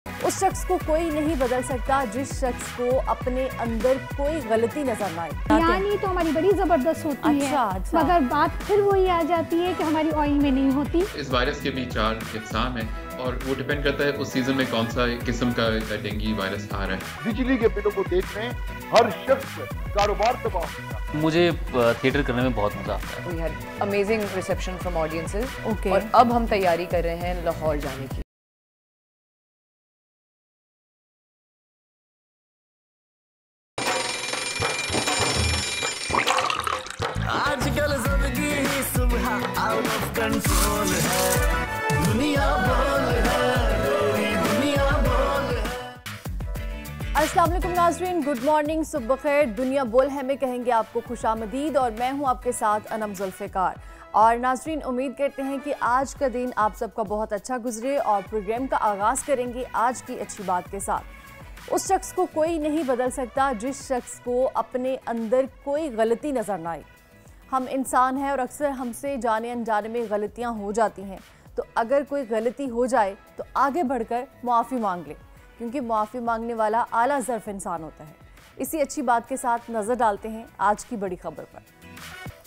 उस शख्स को कोई नहीं बदल सकता जिस शख्स को अपने अंदर कोई गलती नजर ना आए। यानी तो हमारी बड़ी जबरदस्त होती है, मगर बात फिर वही आ जाती है कि हमारी ऑयल में नहीं होती। इस वायरस के भी 4 इकसाम हैं और वो डिपेंड करता है उस सीजन में कौन सा किस्म का डेंगू वायरस आ रहा है। बिजली के बिलों को देखने हर शख्स कारोबार तबाह होता है। मुझे थिएटर करने में बहुत मजा आता है। We had amazing reception from audiences Okay. और अब हम तैयारी कर रहे हैं लाहौर जाने की। आजकल सबकी ही सुबह आउट ऑफ कंट्रोल है, दुनिया बोल है, तेरी दुनिया बोल है। अस्सलाम वालेकुम नाज़रीन, गुड मॉर्निंग, सुबह खैर। दुनिया बोल है में कहेंगे आपको खुशामदीद और मैं हूं आपके साथ अनम जुल्फ़िकार। और नाज़रीन, उम्मीद करते हैं कि आज का दिन आप सबका बहुत अच्छा गुजरे और प्रोग्राम का आगाज़ करेंगे आज की अच्छी बात के साथ। उस शख्स को कोई नहीं बदल सकता जिस शख्स को अपने अंदर कोई गलती नज़र ना आए। हम इंसान हैं और अक्सर हमसे जाने अनजाने में गलतियां हो जाती हैं, तो अगर कोई गलती हो जाए तो आगे बढ़कर मुआफ़ी मांग ले, क्योंकि मुआफ़ी मांगने वाला आला ज़र्फ़ इंसान होता है। इसी अच्छी बात के साथ नज़र डालते हैं आज की बड़ी खबर पर।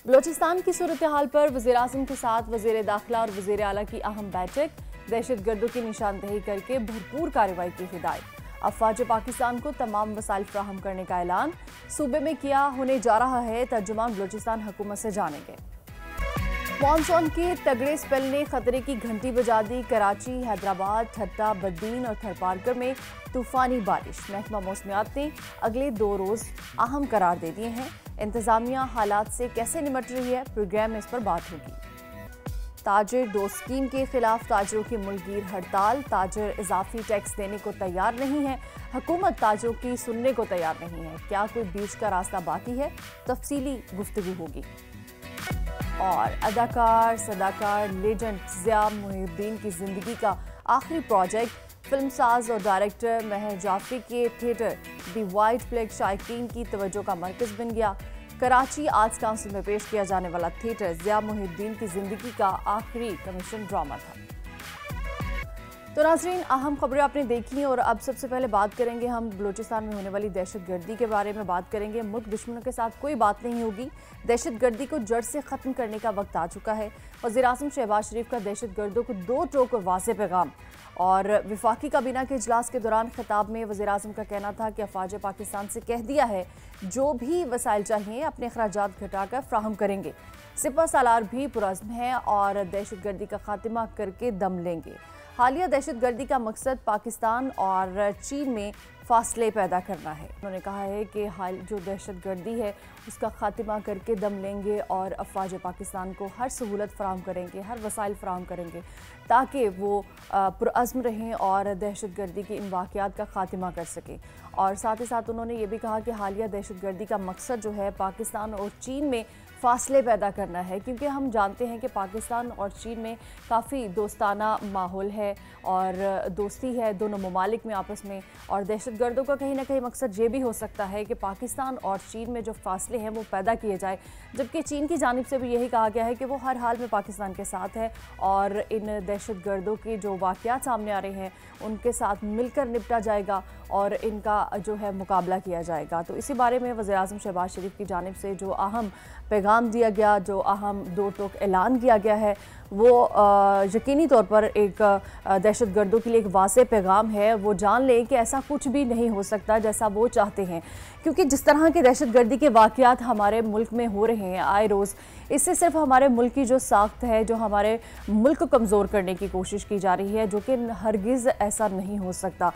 बलोचिस्तान की सूरत हाल पर वज़ीर-ए-आज़म के साथ वज़ीर दाखिला और वज़ीर आला की अहम बैठक, दहशतगर्दों की निशानदेही करके भरपूर कार्रवाई की हिदायत। अफवाज पाकिस्तान को तमाम वसाइल फ्राहम करने का ऐलान, सूबे में क्या होने जा रहा है तर्जुमान बलोचिस्तान हुकूमत से जानेंगे। मॉनसून के तगड़े स्पेल ने खतरे की घंटी बजा दी। कराची, हैदराबाद, ठट्टा, बद्दीन और थरपारकर में तूफानी बारिश। महकमा मौसमियात ने अगले 2 रोज़ अहम करार दे दिए हैं। इंतजामिया हालात से कैसे निपट रही है, प्रोग्राम में इस पर बात होगी। ताजिर 2 स्कीम के खिलाफ ताजरों की मुल्कगीर हड़ताल। ताजिर इजाफी टैक्स देने को तैयार नहीं है, हुकूमत ताजरों की सुनने को तैयार नहीं है। क्या कोई बीच का रास्ता बाकी है, तफसीली गुफ्तगू होगी। और अदाकार सदाकार लेजेंड ज़िया मुहिउद्दीन की ज़िंदगी का आखिरी प्रोजेक्ट फिल्मसाज और डायरेक्टर महर जाफरी के थिएटर दी वाइट फ्लैग शायकीन की तवज्जो का मरकज़ बन गया। कराची आर्ट्स काउंसिल में पेश किया जाने वाला थिएटर ज़िया मुहिउद्दीन की ज़िंदगी का आखिरी कमीशन ड्रामा था। तो नाज़रीन, अहम खबरें आपने देखी और अब सबसे पहले बात करेंगे हम बलूचिस्तान में होने वाली दहशतगर्दी के बारे में बात करेंगे। मुल्क दुश्मनों के साथ कोई बात नहीं होगी, दहशतगर्दी को जड़ से ख़त्म करने का वक्त आ चुका है। वज़ीर-ए-आज़म शहबाज शरीफ का दहशतगर्दों को 2 टोक और वाज़ेह पैगाम। और विफाकी काबीना के इजलास के दौरान खिताब में वज़ीर-ए-आज़म का कहना था कि अफवाज पाकिस्तान से कह दिया है जो भी वसाइल चाहिए अपने अखराजात घटाकर फ्राहम करेंगे। सिपह सालार भी पुरज़्म है और दहशतगर्दी का खात्मा करके दम लेंगे। हालिया दहशतगर्दी का मकसद पाकिस्तान और चीन में फासले पैदा करना है। उन्होंने कहा है कि हाल जो दहशतगर्दी है उसका खात्मा करके दम लेंगे और अफवाज पाकिस्तान को हर सहूलत फराहम करेंगे, हर वसाइल फराहम करेंगे ताकि वो पुरअज़्म रहें और दहशतगर्दी के इन वाक़यात का खात्मा कर सकें। और साथ ही साथ उन्होंने ये भी कहा कि हालिया दहशतगर्दी का मकसद जो है पाकिस्तान और चीन में फासले पैदा करना है, क्योंकि हम जानते हैं कि पाकिस्तान और चीन में काफ़ी दोस्ताना माहौल है और दोस्ती है दोनों ममालिक में आपस में। और दहशतगर्दों का कहीं ना कहीं मकसद ये भी हो सकता है कि पाकिस्तान और चीन में जो फासले हैं वो पैदा किए जाए, जबकि चीन की जानिब से भी यही कहा गया है कि वो हर हाल में पाकिस्तान के साथ है और इन दहशतगर्दों के जो वाक़यात सामने आ रहे हैं उनके साथ मिलकर निपटा जाएगा और इनका जो है मुकाबला किया जाएगा। तो इसी बारे में वज़ीर-ए-आज़म शहबाज शरीफ की जानिब से जो अहम पैगाम दिया गया, जो अहम 2 टोक ऐलान किया गया है, वो यकीनी तौर पर एक दहशतगर्दों के लिए एक वाज़ेह पैगाम है। वो जान लें कि ऐसा कुछ भी नहीं हो सकता जैसा वो चाहते हैं, क्योंकि जिस तरह के दहशतगर्दी के वाक़यात हमारे मुल्क में हो रहे हैं आए रोज़, इससे सिर्फ हमारे मुल्क की जो साख्त है, जो हमारे मुल्क को कमज़ोर करने की कोशिश की जा रही है, जो कि हरगिज़ ऐसा नहीं हो सकता।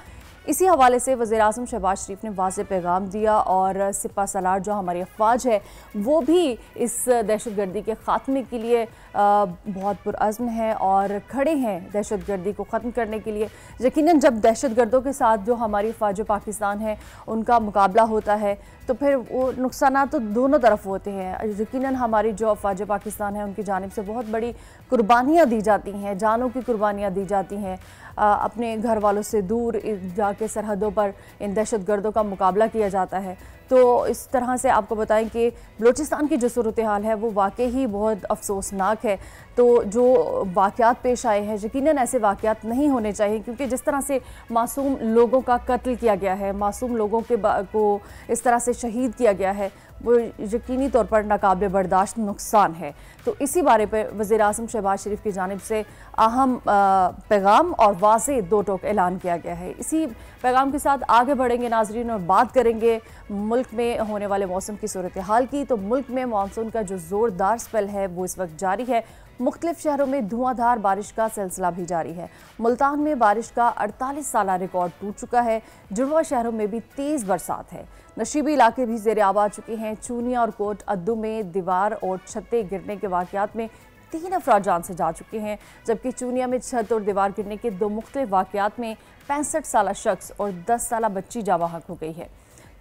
इसी हवाले से वज़ीर-ए-आज़म शहबाज शरीफ ने वाज़ेह पैगाम दिया और सिपह सालार जो हमारी अफवाज है वो भी इस दहशतगर्दी के ख़ात्मे के लिए बहुत पुरअज़्म है और खड़े हैं दहशतगर्दी को ख़त्म करने के लिए। यकीनन जब दहशतगर्दों के साथ जो हमारी अफवाज पाकिस्तान है उनका मुकाबला होता है तो फिर वो नुकसान तो दोनों तरफ होते हैं। यकीनन हमारी जो अफवाज पाकिस्तान है उनकी जानिब से बहुत बड़ी कुर्बानियाँ दी जाती हैं, जानों की कुर्बानियाँ दी जाती हैं, अपने घर वालों से दूर जाके सरहदों पर इन दहशतगर्दों का मुकाबला किया जाता है। तो इस तरह से आपको बताएं कि बलूचिस्तान की जो सूरत हाल है वो वाकई ही बहुत अफसोसनाक है। तो जो वाक़यात पेश आए हैं, यकीनन ऐसे वाक़यात नहीं होने चाहिए, क्योंकि जिस तरह से मासूम लोगों का कत्ल किया गया है, मासूम लोगों को इस तरह से शहीद किया गया है, वो यकीनी तौर पर नाकाबिल बर्दाश्त नुकसान है। तो इसी बारे पर वज़ीर आज़म शहबाज शरीफ की जानिब से अहम पैगाम और वाज़ेह दो टोक ऐलान किया गया है। इसी पैगाम के साथ आगे बढ़ेंगे नाजरीन और बात करेंगे मुल्क में होने वाले मौसम की सूरत हाल की। तो मुल्क में मानसून का जो ज़ोरदार स्पेल है वो इस वक्त जारी है। मुख्तलिफ शहरों में धुआंधार बारिश का सिलसिला भी जारी है। मुल्तान में बारिश का 48 साला रिकॉर्ड टूट चुका है। जुड़वा शहरों में भी तेज़ बरसात है। नशीबी इलाके भी ज़ेरे आब आ चुके हैं। चूनिया और कोट अद्दू में दीवार और छतें गिरने के वाक़यात में 3 अफराद जान से जा चुके हैं, जबकि चूनिया में छत और दीवार गिरने के 2 मुख्तलिफ वाक़यात में 65 साला शख्स और 10 साला बच्ची जाँ बहक हो गई है।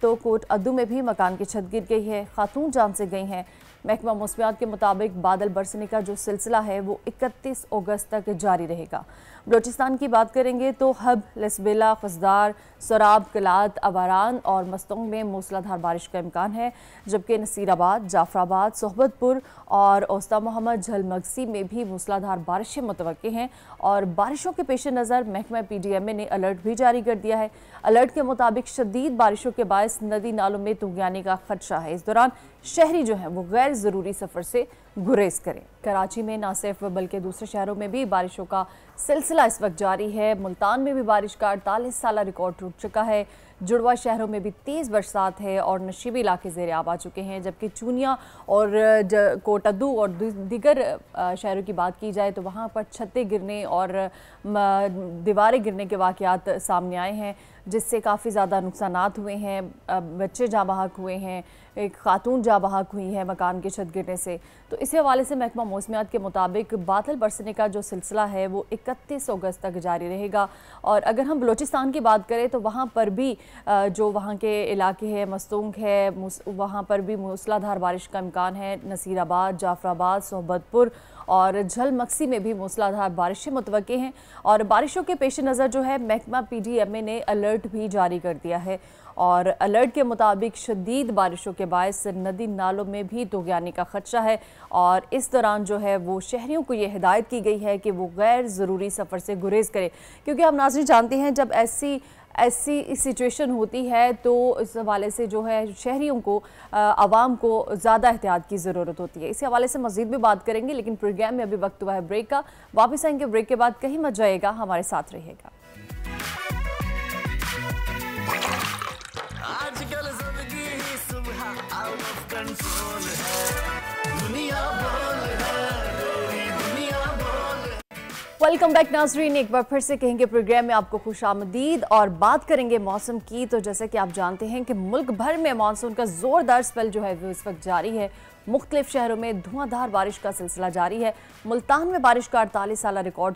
तो कोट अद्दू में भी मकान की छत गिर गई है, खातून जान से गई हैं। महकमा मौसमियात के मुताबिक बादल बरसने का जो सिलसिला है वो 31 अगस्त तक जारी रहेगा। बलूचिस्तान की बात करेंगे तो हब, लसबेला, खजदार, सराब, कलात, अवारान और मस्तोंग में मूसलाधार बारिश का इम्कान है, जबकि नसीराबाद, जाफराबाद, सोहबतपुर और औस्ता मोहम्मद झलमगसी में भी मूसलाधार बारिशें मुतवक्के हैं। और बारिशों के पेश नज़र महकमा PDMA ने अलर्ट भी जारी कर दिया है। अलर्ट के मुताबिक शदीद बारिशों के बायस नदी नालों में तुगयानी का खदशा है। इस दौरान शहरी जो हैं वो गैर ज़रूरी सफ़र से गुरेज करें। कराची में ना सिर्फ बल्कि दूसरे शहरों में भी बारिशों का सिलसिला इस वक्त जारी है। मुल्तान में भी बारिश का 48 साला रिकॉर्ड टूट चुका है। जुड़वा शहरों में भी तेज़ बरसात है और नशीबी इलाके ज़ेरे आब आ चुके हैं, जबकि चूनिया और कोट अद्दू और दीगर शहरों की बात की जाए तो वहाँ पर छतें गिरने और दीवारें गिरने के वाक़यात सामने आए हैं, जिससे काफ़ी ज़्यादा नुकसानात हुए हैं। बच्चे जाँ बहक हुए हैं, एक खातून जाँ बहक हुई है मकान की छत गिरने से। तो इसी हवाले से महकमा मौसमियात के मुताबिक बादल बरसने का जो सिलसिला है वो 31 अगस्त तक जारी रहेगा। और अगर हम बलूचिस्तान की बात करें तो वहाँ पर भी जो वहाँ के इलाके हैं, मस्तूंग है, वहाँ पर भी मूसलाधार बारिश का इम्कान है। नसीराबाद, जाफराबाद, सोहबतपुर और झलमगसी में भी मूसलाधार बारिशें मुतवक्के हैं। और बारिशों के पेश नज़र जो है महकमा PDMA ने अलर्ट भी जारी कर दिया है। और अलर्ट के मुताबिक शदीद बारिशों के बायस नदी नालों में भी तुगयानी का खदशा है। और इस दौरान जो है वो शहरियों को ये हिदायत की गई है कि वो गैर ज़रूरी सफ़र से गुरेज करें, क्योंकि हम नाज़रीन जानते हैं जब ऐसी सिचुएशन होती है तो इस हवाले से जो है शहरियों को, आवाम को ज़्यादा एहतियात की ज़रूरत होती है। इसी हवाले से मज़ीद भी बात करेंगे, लेकिन प्रोग्राम में अभी वक्त हुआ है ब्रेक का। वापस आएंगे ब्रेक के बाद, कहीं मत जाइएगा, हमारे साथ रहिएगा। आजकल ज़िंदगी ही सुबह आउट ऑफ कंट्रोल है, दुनिया बोल है, तेरी दुनिया बोल है। वेलकम बैक नाजरीन, एक बार फिर से कहेंगे प्रोग्राम में आपको खुशामदीद और बात करेंगे मौसम की। तो जैसे कि आप जानते हैं कि मुल्क भर में मानसून का ज़ोरदार स्पेल जो है वो इस वक्त जारी है। मुख्तलिफ शहरों में धुआंधार बारिश का सिलसिला जारी है। मुल्तान में बारिश का 48 साला रिकॉर्ड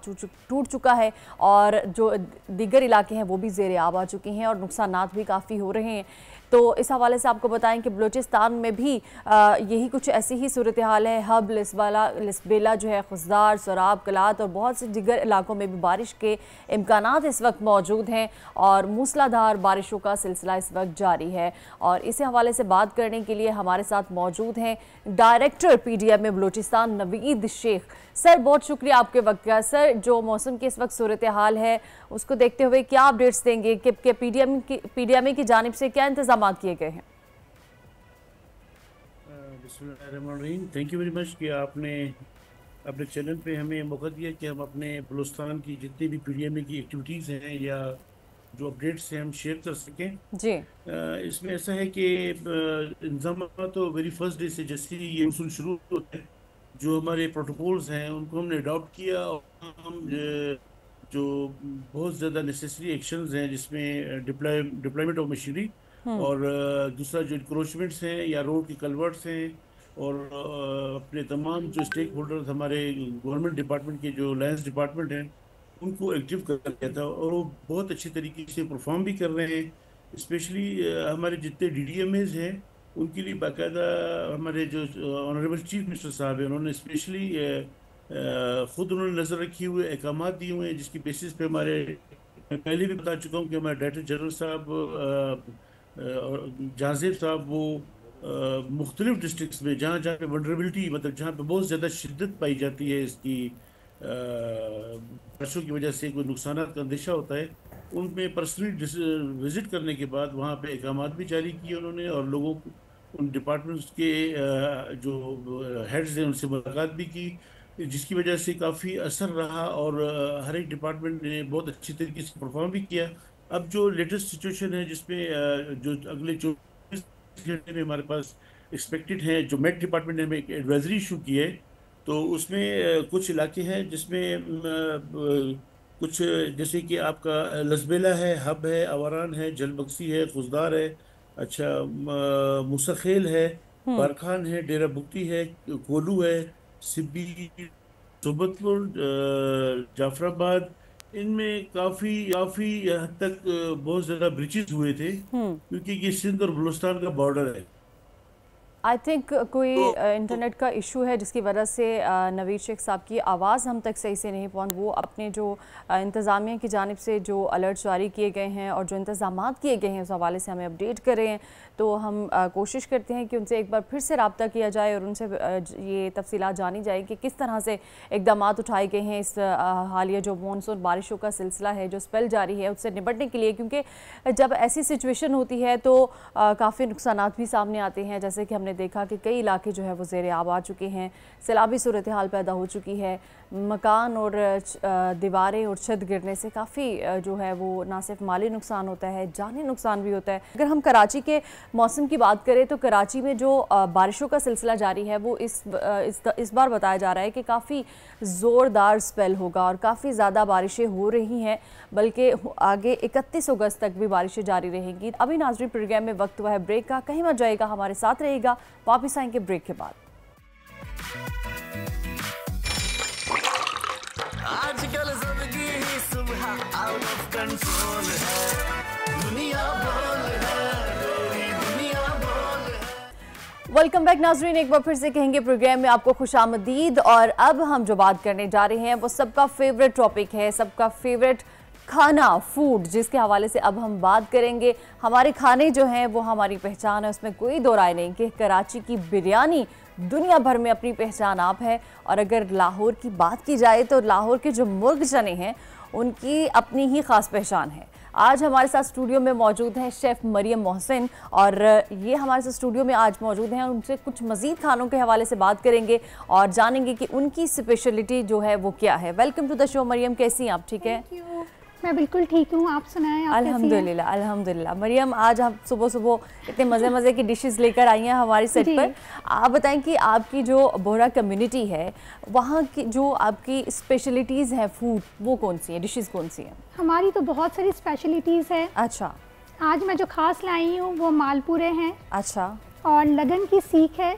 टूट चुका है और जो दीगर इलाके हैं वो भी ज़ेरे आब आ चुके हैं और नुकसानात भी काफ़ी हो रहे हैं। तो इस हवाले से आपको बताएं कि बलूचिस्तान में भी यही कुछ ऐसी ही सूरत हाल है। हब, लसबेला जो है, खजदार, सराब, कलात और बहुत से दीगर इलाकों में भी बारिश के इम्कानात इस वक्त मौजूद हैं और मूसलाधार बारिशों का सिलसिला इस वक्त जारी है। और इसी हवाले से बात करने के लिए हमारे साथ मौजूद हैं director PDMA Balochistan Naveed Sheikh. Sir, बहुत शुक्रिया आपके वक्त का। सर, जो मौसम की इस वक्त सूरत हाल है उसको देखते हुए क्या अपडेट्स देंगे कि PDMA की जानिब से क्या इंतजाम किए गए हैं? बिस्मिल्लाहिर्रहमानिर्रहीम। थैंक यू वेरी मच कि आपने अपने चैनल पे हमें मौका दिया कि हम अपने बलूचिस्तान की जितनी भी PDMA की एक्टिविटीज़ हैं या जो अपडेट्स हैं हम शेयर कर सकें जी। इसमें ऐसा है कि इंतजाम तो वेरी फर्स्ट डे से जैसे ही ये मौसम शुरू होता है, जो हमारे प्रोटोकॉल्स हैं उनको हमने अडॉप्ट किया और हम जो बहुत ज़्यादा नेसेसरी एक्शंस हैं जिसमें डिप्लॉयमेंट ऑफ मशीनरी और दूसरा जो इंक्रोचमेंट्स हैं या रोड की कलवर्ट्स हैं और अपने तमाम जो स्टेक होल्डर्स हमारे गवर्नमेंट डिपार्टमेंट के जो लाइंस डिपार्टमेंट हैं उनको एक्टिव कर दिया था और वो बहुत अच्छे तरीके से परफॉर्म भी कर रहे हैं। स्पेशली हमारे जितने DDMAs हैं उनके लिए बाकायदा हमारे जो ऑनरेबल चीफ मिनिस्टर साहब हैं उन्होंने स्पेशली ख़ुद उन्होंने नज़र रखे हुए अहकाम दिए हुए हैं, जिसकी बेसिस पे हमारे, मैं पहले भी बता चुका हूँ कि हमारे डायरेक्टर जनरल साहब जहांजेब साहब वो मुख्तलिफ डिस्ट्रिक्ट्स में जहाँ जहाँ पे वनरेबिलिटी मतलब जहाँ पे बहुत ज़्यादा शिद्दत पाई जाती है इसकी बारिशों की वजह से कोई नुकसान का अंदेशा होता है, उनमें पर्सनली विजिट करने के बाद वहाँ पे अहकामात भी जारी किए उन्होंने और लोगों को उन डिपार्टमेंट्स के जो हेड्स हैं उनसे मुलाकात भी की, जिसकी वजह से काफ़ी असर रहा और हर एक डिपार्टमेंट ने बहुत अच्छी तरीके से परफॉर्म भी किया। अब जो लेटेस्ट सिचुएशन है जिसमें जो अगले 24 घंटे में हमारे पास एक्सपेक्टेड है, जो मेट डिपार्टमेंट ने हमें एक एडवाइजरी इशू की है, तो उसमें कुछ इलाके हैं जिसमें कुछ जैसे कि आपका लसबेला है, हब है, आवारान है, जलबक्सी है, खुजदार है, अच्छा मुसखेल है, बारखान है, डेरा बुक्ती है, कोलू है, सिब्बी, सोबतपुर, जाफराबाद, इनमें काफ़ी हद तक बहुत ज़्यादा ब्रीचेस हुए थे क्योंकि ये सिंध और बलूचिस्तान का बॉर्डर है। आई थिंक कोई इंटरनेट का इशू है जिसकी वजह से नवीद शेख साहब की आवाज़ हम तक सही से नहीं पहुंच। वो अपने जो इंतज़ामिया की जानिब से जो अलर्ट जारी किए गए हैं और जो इंतज़ामात किए गए हैं उस हवाले से हमें अपडेट कर रहे हैं, तो हम कोशिश करते हैं कि उनसे एक बार फिर से रब्ता किया जाए और उनसे ये तफसीलात जानी जाए कि किस तरह से इक़दाम उठाए गए हैं इस हालिया जो मानसून बारिशों का सिलसिला है, जो स्पेल जारी है, उससे निपटने के लिए। क्योंकि जब ऐसी सिचुएशन होती है तो काफ़ी नुकसानात भी सामने आते हैं, जैसे कि हमने देखा कि कई इलाके जो है वो ज़ेरे आब आ चुके हैं, सैलाबी सूरत हाल पैदा हो चुकी है, मकान और दीवारें और छत गिरने से काफ़ी जो है वो ना सिर्फ माली नुकसान होता है, जानी नुकसान भी होता है। अगर हम कराची के मौसम की बात करें तो कराची में जो बारिशों का सिलसिला जारी है वो इस बार बताया जा रहा है कि काफ़ी ज़ोरदार स्पेल होगा और काफ़ी ज़्यादा बारिशें हो रही हैं, बल्कि आगे 31 अगस्त तक भी बारिशें जारी रहेंगी। अभी नाज़रीन प्रोग्राम में वक्त हुआ है ब्रेक का, कहीं मत जाएगा, हमारे साथ रहेगा, वापस आएंगे ब्रेक के बाद। आजकल जिंदगी ही सुबह आउट ऑफ कंट्रोल है, दुनिया बोल है, तेरी दुनिया बोल है। वेलकम बैक नाजरीन, एक बार फिर से कहेंगे प्रोग्राम में आपको खुशामदीद। और अब हम जो बात करने जा रहे हैं वो सबका फेवरेट टॉपिक है, सबका फेवरेट खाना, फूड, जिसके हवाले से अब हम बात करेंगे। हमारे खाने जो हैं वो हमारी पहचान है, उसमें कोई दो राय नहीं कि कराची की बिरयानी दुनिया भर में अपनी पहचान आप है। और अगर लाहौर की बात की जाए तो लाहौर के जो मुर्ग चने हैं उनकी अपनी ही ख़ास पहचान है। आज हमारे साथ स्टूडियो में मौजूद हैं शेफ़ मरियम मोहसिन और ये हमारे साथ स्टूडियो में आज मौजूद हैं। उनसे कुछ मज़ीद खानों के हवाले से बात करेंगे और जानेंगे कि उनकी स्पेशलिटी जो है वो क्या है। Welcome to the show Mariam, कैसी हैं आप? ठीक है, मैं बिल्कुल ठीक हूँ, आप सुनाएं, आप अल्हम्दुलिल्लाह अल्हम्दुलिल्लाह। मरियम, आज आप सुबह सुबह इतने मज़े की डिशेस लेकर आई हैं हमारी सेट पर। आप बताएं कि आपकी जो बोहरा कम्युनिटी है वहाँ की जो आपकी स्पेशलिटीज़ हैं फूड, वो कौन सी हैं, डिशेस कौन सी हैं? हमारी तो बहुत सारी स्पेशलिटीज़ है। अच्छा, आज मैं जो खास लाई हूँ वो मालपुरे हैं। अच्छा, और लगन की सीख है।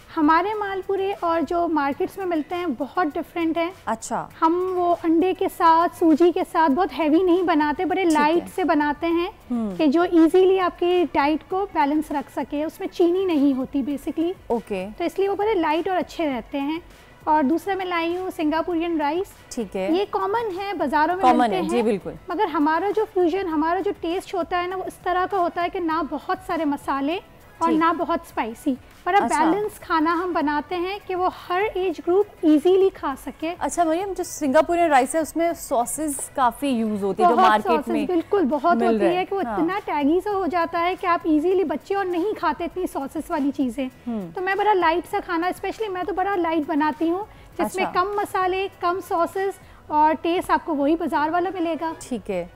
हमारे मालपुरे और जो मार्केट्स में मिलते हैं बहुत डिफरेंट है। अच्छा, हम वो अंडे के साथ, सूजी के साथ बहुत हैवी नहीं बनाते, बड़े लाइट से बनाते हैं कि जो इजीली आपकी डाइट को बैलेंस रख सके। उसमें चीनी नहीं होती बेसिकली, ओके, तो इसलिए वो बड़े लाइट और अच्छे रहते हैं। और दूसरा मैं लाई हूँ सिंगापुरियन राइस। ठीक है, ये कॉमन है, बाजारों में कॉमन मिलते है हैं, जी बिल्कुल। मगर हमारा जो फ्यूजन, हमारा जो टेस्ट होता है ना, वो इस तरह का होता है कि ना बहुत सारे मसाले और ना बहुत स्पाइसी, पर अब बैलेंस खाना हम बनाते हैं कि वो हर एज ग्रुप इजीली खा सके। अच्छा मरियम, जो सिंगापुरियन राइस है उसमें सॉसेस काफ़ी यूज़ होती है जो मार्केट में बिल्कुल बहुत होती है कि वो इतना टैगी सा हो जाता है कि आप इजीली, बच्चे और नहीं खाते इतनी सॉसेस वाली चीज़ें। तो मैं बड़ा लाइट सा खाना, स्पेशली मैं तो बड़ा लाइट बनाती हूँ जिसमें कम मसाले, कम सॉसेस और टेस्ट आपको वही बाजार वाला मिलेगा। ठीक है,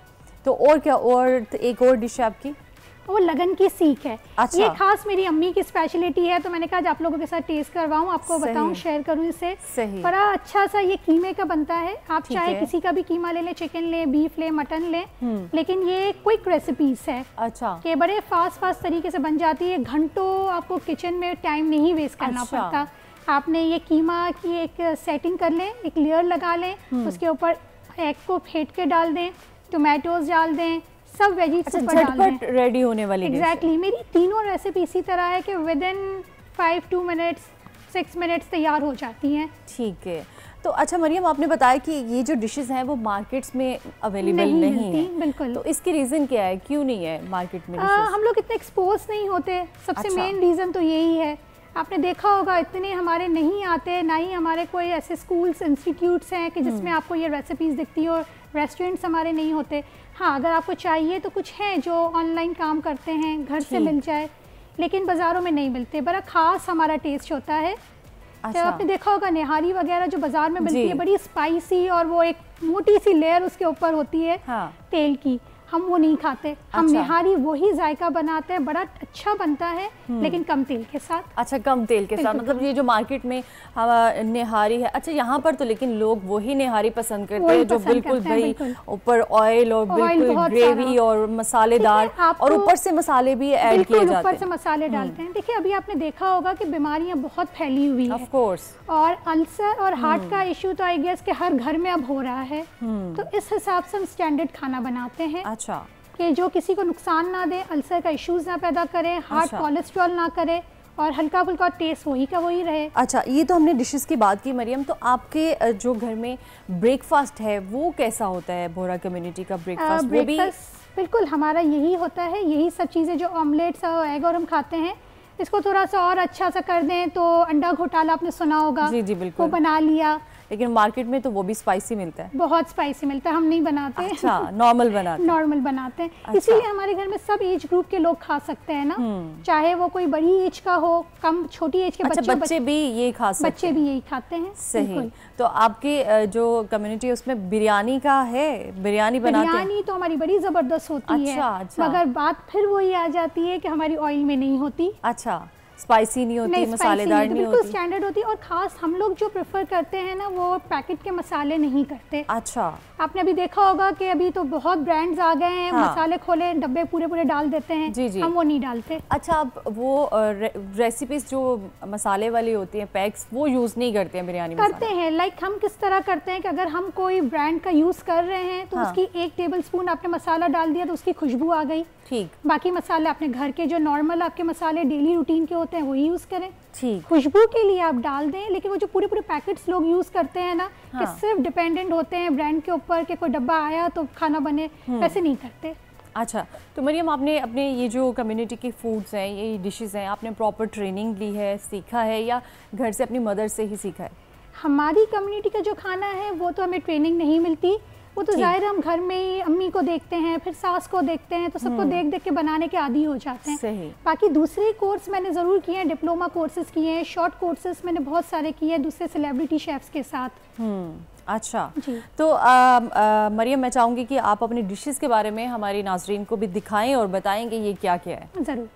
तो और क्या, और एक और डिश है आपकी? वो लगन की सीख है। अच्छा। ये खास मेरी अम्मी की स्पेशलिटी है, तो मैंने कहा आप लोगों के साथ टेस्ट करवाऊं, आपको बताऊं, शेयर करूं इससे। सही। बड़ा अच्छा सा ये कीमे का बनता है। आप चाहे किसी का भी कीमा ले लें, चिकन ले, बीफ ले, मटन ले, लेकिन ये क्विक रेसिपीज है। अच्छा, कि बड़े फास्ट तरीके से बन जाती है, घंटों आपको किचन में टाइम नहीं वेस्ट करना पड़ता। आपने ये कीमा की एक सेटिंग कर लें, एक लेयर लगा लें, उसके ऊपर एग को फेंट के डाल दें, टोमेटोज डाल दें, सब वेजीज झटपट रेडी होने वाली। एग्जैक्टली, मेरी तीनों रेसिपी इसी तरह है कि with in 5 to 2 minutes 6 minutes तैयार हो जाती हैं। ठीक है, तो अच्छा मरियम, आपने बताया कि ये जो डिशेस हैं वो मार्केट्स में अवेलेबल नहीं है, बिल्कुल। तो इसकी रीज़न क्या है, क्यों नहीं है मार्केट में dishes? हम लोग इतने एक्सपोज नहीं होते, सबसे अच्छा। मेन रीज़न तो यही है। आपने देखा होगा इतने हमारे नहीं आते, ना ही हमारे कोई ऐसे स्कूल्स इंस्टीट्यूट्स हैं कि जिसमें आपको ये रेसिपीज़ दिखती हो, रेस्टोरेंट्स हमारे नहीं होते। हाँ, अगर आपको चाहिए तो कुछ हैं जो ऑनलाइन काम करते हैं, घर से मिल जाए, लेकिन बाज़ारों में नहीं मिलते। बड़ा ख़ास हमारा टेस्ट होता है। अच्छा। जब आपने देखा होगा निहारी वगैरह जो बाज़ार में मिलती है, बड़ी स्पाइसी और वो एक मोटी सी लेयर उसके ऊपर होती है तेल की, हम वो नहीं खाते। हम निहारी वही जायका बनाते हैं, बड़ा अच्छा बनता है लेकिन कम तेल के साथ। अच्छा, कम तेल के साथ, मतलब ये जो मार्केट में निहारी है, अच्छा यहाँ पर तो लेकिन लोग वही निहारी पसंद करते हैं जो बिल्कुल भाई ऊपर ऑयल और बिल्कुल ग्रेवी और मसालेदार, और ऊपर से मसाले भी ऐड किए जाते हैं, ऊपर से मसाले डालते हैं। देखिए अभी आपने देखा होगा कि बीमारियां बहुत फैली हुई है, ऑफ कोर्स, और अल्सर और हार्ट का इशू तो आई गेस कि हर घर में अब हो रहा है। तो इस हिसाब से हम स्टैंडर्ड खाना बनाते हैं। अच्छा, कि जो किसी को नुकसान ना दे, अल्सर का इश्यूज ना पैदा करे, हार्ट कोलेस्ट्रॉल ना करे, और हल्का फुल्का टेस्ट वही का वही रहे। अच्छा, ये तो हमने डिशेस की बात की मरियम, तो आपके जो घर में ब्रेकफास्ट है वो कैसा होता है? बोहरा कम्युनिटी का ब्रेकफास्ट वो भी बिल्कुल हमारा यही होता है, यही सब चीज़ें जो ऑमलेट्स और एग और हम खाते हैं, इसको थोड़ा सा और अच्छा सा कर दें तो अंडा घोटाला आपने सुना होगा, जी जी बिल्कुल, वो बना लिया। लेकिन मार्केट में तो वो भी स्पाइसी मिलता है, बहुत स्पाइसी मिलता है, हम नहीं बनाते। अच्छा, नॉर्मल बनाते हैं। नॉर्मल बनाते हैं। अच्छा। इसीलिए हमारे घर में सब एज ग्रुप के लोग खा सकते हैं ना, चाहे वो कोई बड़ी एज का हो, कम छोटी एज के अच्छा, बच्चे भी ये खा सकते हैं? बच्चे भी यही खाते हैं। सही। तो आपकी जो कम्युनिटी है उसमें बिरयानी का है, बिरयानी बनाते हैं? बिरयानी तो हमारी बड़ी जबरदस्त होती है, मगर बात फिर वही आ जाती है कि हमारी ऑयल में नहीं होती। अच्छा, स्पाइसी नहीं होती, मसालेदार नहीं होती, स्टैंडर्ड होती है। और खास हम लोग जो प्रेफर करते हैं ना, वो पैकेट के मसाले नहीं करते। अच्छा, आपने अभी देखा होगा कि अभी तो बहुत ब्रांड्स आ गए हैं, मसाले खोले डब्बे पूरे पूरे डाल देते हैं। जी जी, हम वो नहीं डालते। अच्छा, आप वो रेसिपीज जो मसाले वाली होती हैं पैक्स, वो यूज़ नहीं करते हैं बिरयानी में? करते हैं। लाइक हम किस तरह करते हैं कि अगर हम कोई ब्रांड का यूज़ कर रहे हैं तो उसकी 1 टेबलस्पून आपने मसाला डाल दिया तो उसकी खुशबू आ गई, ठीक। बाकी मसाले अपने घर के जो नॉर्मल आपके मसाले डेली रूटीन के होते हैं वही यूज़ करें, ठीक। खुशबू के लिए आप डाल दें, लेकिन वो जो पूरे पूरे पैकेट्स लोग यूज़ करते हैं ना, कि सिर्फ डिपेंडेंट होते हैं ब्रांड के ऊपर कि कोई डब्बा आया तो खाना बने, वैसे नहीं करते। अच्छा, तो मरियम, आपने अपने ये जो कम्युनिटी के फूड्स हैं, ये डिशेस हैं, आपने प्रॉपर ट्रेनिंग ली है, सीखा है, या घर से अपनी मदर से ही सीखा है? हमारी कम्युनिटी का जो खाना है वो तो हमें ट्रेनिंग नहीं मिलती, वो तो ज़ाहिर हम घर में ही अम्मी को देखते हैं, फिर सास को देखते हैं, तो सबको देख देख के बनाने के आदी हो जाते हैं। सही। बाकी दूसरे कोर्स मैंने ज़रूर किए हैं, डिप्लोमा कोर्सेज किए हैं, शॉर्ट कोर्सेज मैंने बहुत सारे किए हैं दूसरे सेलिब्रिटी शेफ्स के साथ। अच्छा, तो मरियम, मैं चाहूँगी कि आप अपनी डिशेस के बारे में हमारी नाजरीन को भी दिखाएं और बताएंगे ये क्या क्या है। ज़रूर।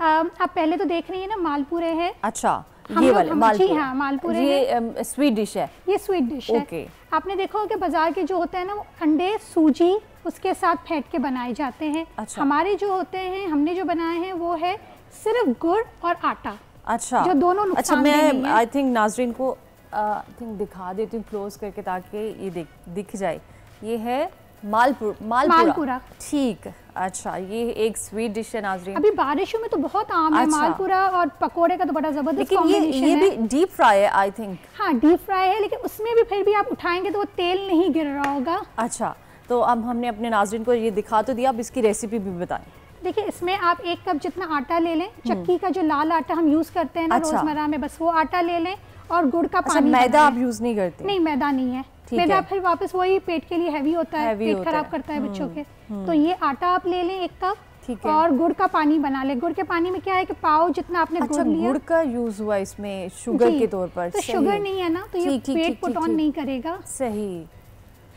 आप पहले तो देख रही हैं ना, मालपुरे है। अच्छा, ये वाले मालपुरे? हाँ, मालपुरे ये स्वीट डिश है? ये स्वीट डिश है। ओके। आपने देखा होगा बाजार के जो होते हैं ना, वो अंडे, सूजी उसके साथ फेंट के बनाए जाते हैं। अच्छा। हमारे जो होते हैं, हमने जो बनाए हैं वो है सिर्फ गुड़ और आटा। अच्छा, जो दोनों नुकसान नहीं है। अच्छा, मैं आई थिंक नाजरीन को दिखा देती हूँ क्लोज करके, ताकि ये दिख जाए। ये है मालपुरा, ठीक। अच्छा, ये एक स्वीट डिश है नाजरीन। अभी बारिशों में तो बहुत आम है मालपुरा, और पकोड़े का तो बड़ा जबरदस्त कॉम्बिनेशन है। ये भी डीप फ्राई है आई थिंक? हाँ, डीप फ्राई है, लेकिन उसमें भी फिर भी आप उठाएंगे तो वो तेल नहीं गिर रहा होगा। अच्छा, तो अब हमने अपने नाजरीन को ये दिखा तो दिया, अब इसकी रेसिपी भी बताएं। देखिए, इसमें आप 1 कप जितना आटा ले लें, चक्की का जो लाल आटा हम यूज करते हैं ना रोजमर्रा में, बस वो आटा ले लें, और गुड़ का पानी। मैदा आप यूज नहीं करते? नहीं, मैदा नहीं है। मैदा फिर वापस वही पेट के लिए हैवी होता है, पेट खराब करता है बच्चों के। तो ये आटा आप ले लें 1 कप, ठीक है, और गुड़ का पानी बना ले। गुड़ के पानी में क्या है कि पाव जितना आपने गुड़ लिया। गुड़ का यूज हुआ इसमें शुगर के तौर पर? तो शुगर नहीं है ना, तो ये पेट पुट ऑन नहीं करेगा। सही।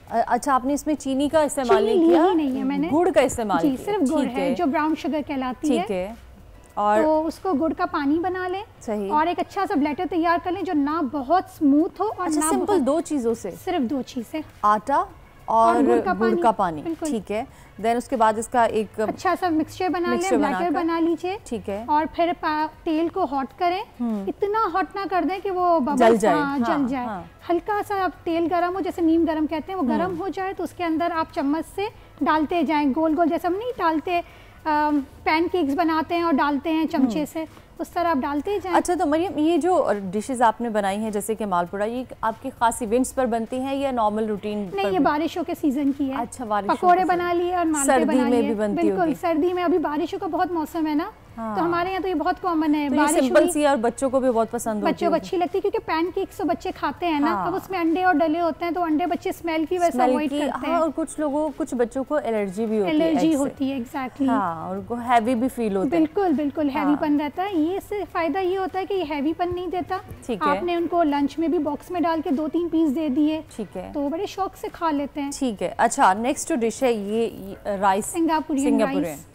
अच्छा, आपने इसमें चीनी का इस्तेमाल नहीं किया? नहीं है मैंने, गुड़ का इस्तेमाल किया। सिर्फ गुड़ है जो ब्राउन शुगर कहलाती है। ठीक है। और तो उसको गुड़ का पानी बना लें। सही। और एक अच्छा सा बैटर तैयार कर लें जो ना बहुत स्मूथ हो और ना सिंपल 2 चीजों से, सिर्फ 2 चीजें, आटा और गुड़ का पानी। ठीक है। देन उसके बाद इसका एक अच्छा सा मिक्सचर बना लें, बैटर बना लीजिए। ठीक है। और फिर तेल को हॉट करें, इतना हॉट ना कर दें कि वो जल जाए। जल जाए। हल्का सा तेल गरम हो, जैसे नीम गरम कहते हैं, वो गरम हो जाए तो उसके अंदर आप चम्मच से डालते जाएं, गोल गोल, जैसे हम नहीं डालते पैनकेक्स बनाते हैं और डालते हैं चमचे से, उस तरह आप डालते जाएं। अच्छा, तो मरियम ये जो डिशेस आपने बनाई हैं जैसे कि मालपुड़ा, ये आपकी खास इवेंट्स पर बनती हैं या नॉर्मल रूटीन? नहीं, ये बारिशों के सीजन की है। अच्छा, बारिशों पकोड़े के बना लिए और मालपुड़े सर्दी बना में लिए। भी बनती बिल्कुल, होगी। सर्दी में अभी बारिशों का बहुत मौसम है ना, तो हमारे यहाँ तो ये बहुत कॉमन है। तो ये बारिश सिंपल हुई, सी है और बच्चों को भी बहुत पसंद होती है। बच्चों को अच्छी लगती है क्योंकि पैनकेक्स तो बच्चे खाते हैं ना, हाँ। अब उसमें अंडे और डले होते हैं तो अंडे बच्चे स्मेल की वजह से अवॉइड करते हैं। और कुछ बच्चों को एलर्जी भी होती है, एलर्जी egg से। होती है, एग्जैक्टली। हाँ, और उनको हैवी भी फील होता है। बिल्कुल बिल्कुल हैवीपन रहता है। ये से फायदा ये होता है कि ये हैवीपन नहीं देता। ठीक है। आपने उनको लंच में भी बॉक्स में डाल के 2-3 पीस दे दिए, ठीक है, तो बड़े शौक से खा लेते हैं। ठीक है। अच्छा, नेक्स्ट जो डिश है ये राइस, सिंगापुरियन राइस।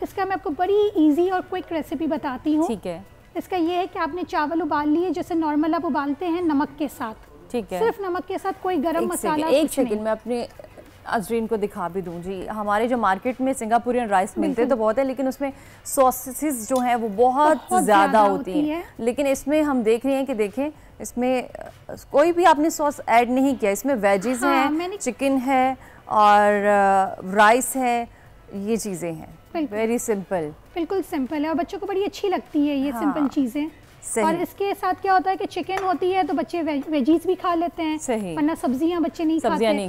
इसका मैं आपको बड़ी इजी और क्विक रेसिपी बताती हूँ। ठीक है, इसका ये है कि आपने चावल उबाल लिए जैसे नॉर्मल आप उबालते हैं नमक के साथ, ठीक है। सिर्फ नमक के साथ, कोई गरम मसाला एक कुछ नहीं। सेकंड, मैं अपने अजरीन को दिखा भी दूं जी। हमारे जो मार्केट में सिंगापुरियन राइस मिलते तो बहुत है, लेकिन उसमें सॉसेस जो हैं वो बहुत ज़्यादा होती हैं। लेकिन इसमें हम देख रहे हैं कि देखें, इसमें कोई भी आपने सॉस ऐड नहीं किया। इसमें वेजीज हैं, चिकन है और राइस है, ये चीज़ें हैं। वेरी सिंपल, बिल्कुल सिंपल है और बच्चों को बड़ी अच्छी लगती है ये सिंपल चीज़ें। सही। और इसके साथ क्या होता है कि चिकन होती है तो बच्चे वेजीज भी खा लेते हैं। सही। वरना सब्जियां बच्चे नहीं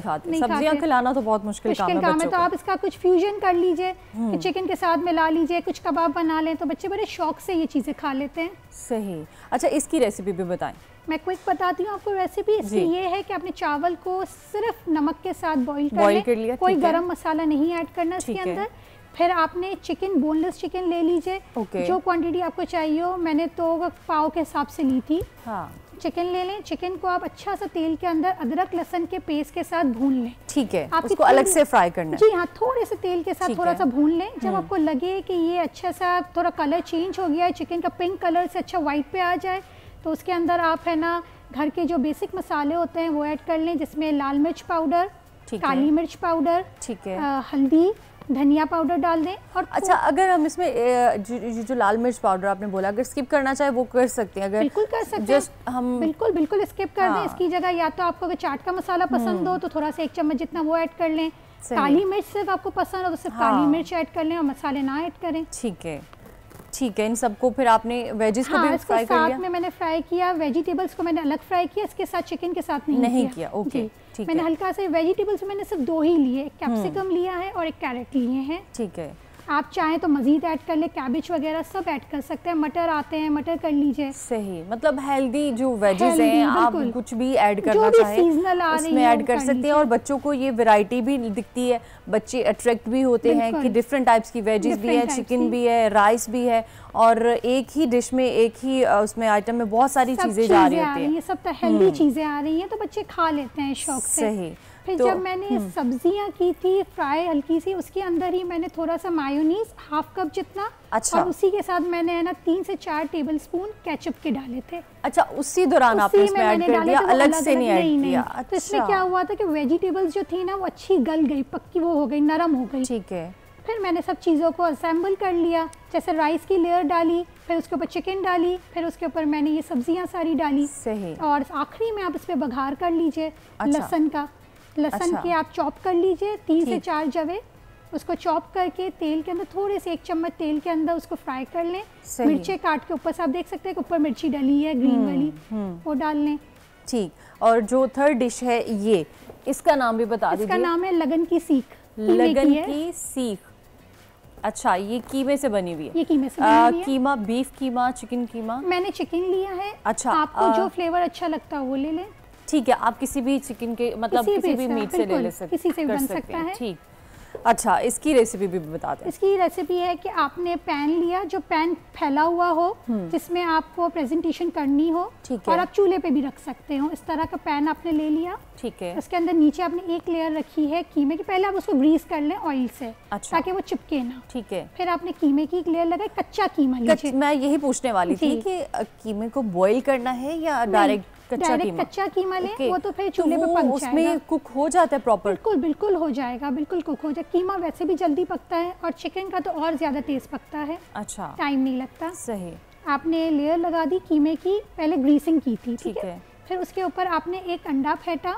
खाते। सब्जियां खिलाना तो बहुत मुश्किल काम है। तो आप इसका कुछ फ्यूजन कर लीजिए कि चिकन के साथ मिला लीजिए, कुछ कबाब बना लें, तो बच्चे बड़े शौक से ये चीज़ें खा लेते हैं। सही। अच्छा, इसकी रेसिपी भी बताएं। मैं क्विक बताती हूँ आपको रेसिपी। इसकी ये है कि आपने चावल को सिर्फ नमक के साथ बॉईल कर लिया, कोई गरम मसाला नहीं ऐड करना इसके अंदर। फिर आपने चिकन, बोनलेस चिकन ले लीजिए, जो क्वांटिटी आपको चाहिए हो। मैंने तो पाव के हिसाब से ली थी। हाँ। चिकन ले लें। चिकन को आप अच्छा सा तेल के अंदर अदरक लहसुन के पेस्ट के साथ भून लें। ठीक है, उसको अलग से फ्राई करना है। जी हाँ, थोड़े से तेल के साथ थोड़ा सा भून लें। जब आपको लगे कि ये अच्छा सा थोड़ा कलर चेंज हो गया है, चिकन का पिंक कलर से अच्छा वाइट पे आ जाए, तो उसके अंदर आप है ना घर के जो बेसिक मसाले होते हैं वो ऐड कर लें, जिसमें लाल मिर्च पाउडर, काली मिर्च पाउडर, ठीक है, हल्दी, धनिया पाउडर डाल दें। और अच्छा, अगर हम इसमें जो लाल मिर्च पाउडर आपने बोला, अगर स्किप करना चाहे वो कर सकते हैं? अगर बिल्कुल कर सकते हैं, जस्ट हम बिल्कुल स्किप कर दें। इसकी जगह या तो आपको अगर चाट का मसाला पसंद हो तो थोड़ा सा 1 चम्मच जितना वो ऐड कर लें। काली मिर्च सिर्फ आपको पसंद हो तो सिर्फ काली मिर्च ऐड कर लें और मसाले ना ऐड करें। ठीक है, ठीक है। इन सबको फिर आपने वेजिस को भी फ्राई कर लिया? साथ में मैंने फ्राई किया, वेजिटेबल्स को मैंने अलग फ्राई किया, इसके साथ चिकन के साथ नहीं किया। ओके, ठीक है। मैंने हल्का से वेजिटेबल्स मैंने सिर्फ 2 ही लिए, एक कैप्सिकम लिया है और एक कैरेट लिए हैं। ठीक है। आप चाहें तो मजीद ऐड कर ले, कैबेज वगैरह सब ऐड कर सकते हैं। मटर आते हैं, मटर कर लीजिए। सही, मतलब हेल्दी जो वेजेस हैं आप कुछ भी ऐड करना चाहें उसमें ऐड कर सकते हैं। और बच्चों को ये वैरायटी भी दिखती है, बच्चे अट्रैक्ट भी होते हैं कि डिफरेंट टाइप्स की वेजेस भी है, चिकन भी है, राइस भी है, और एक ही डिश में एक ही उसमें आइटम में बहुत सारी चीज़ें जा रही होती हैं। ये सब तो हेल्दी चीज़ें आ रही हैं तो बच्चे खा लेते हैं शौक से। सही। फिर जब मैंने सब्जियां की थी फ्राई हल्की सी, उसके अंदर ही मैंने थोड़ा सा मायोनीज 1/2 कप जितना, अच्छा, और उसी के साथ मैंने है ना 3 से 4 टेबलस्पून केचप के डाले थे। अच्छा, उसी दौरान आपने इसमें ऐड कर दिया, अलग से नहीं ऐड किया? तो इसमें क्या हुआ था कि वेजिटेबल्स जो थी ना वो अच्छी गल गई, पक्की वो हो गई, नरम हो गई। ठीक है। फिर मैंने सब चीज़ों को असेंबल कर लिया, जैसे राइस की लेयर डाली, फिर उसके ऊपर चिकन डाली, फिर उसके ऊपर मैंने ये सब्जियां सारी डाली। सही। और आखिरी में आप इस पर बघार कर लीजिए लहसुन का। लहसुन की आप चॉप कर लीजिए 3 से 4 जवे, उसको चॉप करके तेल के अंदर थोड़े से 1 चम्मच तेल के अंदर उसको फ्राई कर लें। मिर्चे काट के ऊपर से आप देख सकते हैं कि ऊपर मिर्ची डली है ग्रीन वाली, वो डाल लें। ठीक। और जो थर्ड डिश है ये, इसका नाम भी बता दीजिए। इसका नाम है लगन की सीख। लगन की सीख। अच्छा, ये कीमे से बनी हुई है? ये कीमे से बनी हुई है। कीमा, बीफ कीमा, चिकन कीमा? मैंने चिकन लिया है। अच्छा, आपको जो फ्लेवर अच्छा लगता है वो ले लें। ठीक है, आप किसी भी चिकन के मतलब किसी भी मीट से ले सकते हैं, किसी से बन सकता है। ठीक। अच्छा, इसकी रेसिपी भी बता दें। इसकी रेसिपी है कि आपने पैन लिया, जो पैन फैला हुआ हो, जिसमें आपको प्रेजेंटेशन करनी हो, और आप चूल्हे पे भी रख सकते हो, इस तरह का पैन आपने ले लिया। ठीक है। उसके अंदर नीचे आपने एक लेयर रखी है कीमे की, पहले आप उसको ग्रीस कर लें ऑयल से। अच्छा। ताकि वो चिपके ना। ठीक है। फिर आपने कीमे की एक लेयर लगाई, कच्चा कीमा लीजिए। मैं यही पूछने वाली थी कि कीमे को बॉईल करना है या डायरेक्ट कच्चा कीमा लें, वो तो फिर चूल्हे पे पक जाएगा। उसमें कुक हो जाता है प्रॉपर? बिल्कुल हो जाएगा, बिल्कुल कुक हो जाएगा। कीमा वैसे भी जल्दी पकता है और चिकन का तो और ज्यादा तेज पकता है। अच्छा, टाइम नहीं लगता। सही। आपने लेयर लगा दी कीमे की, पहले ग्रीसिंग की थी, ठीक है। फिर उसके ऊपर आपने एक अंडा फेंटा,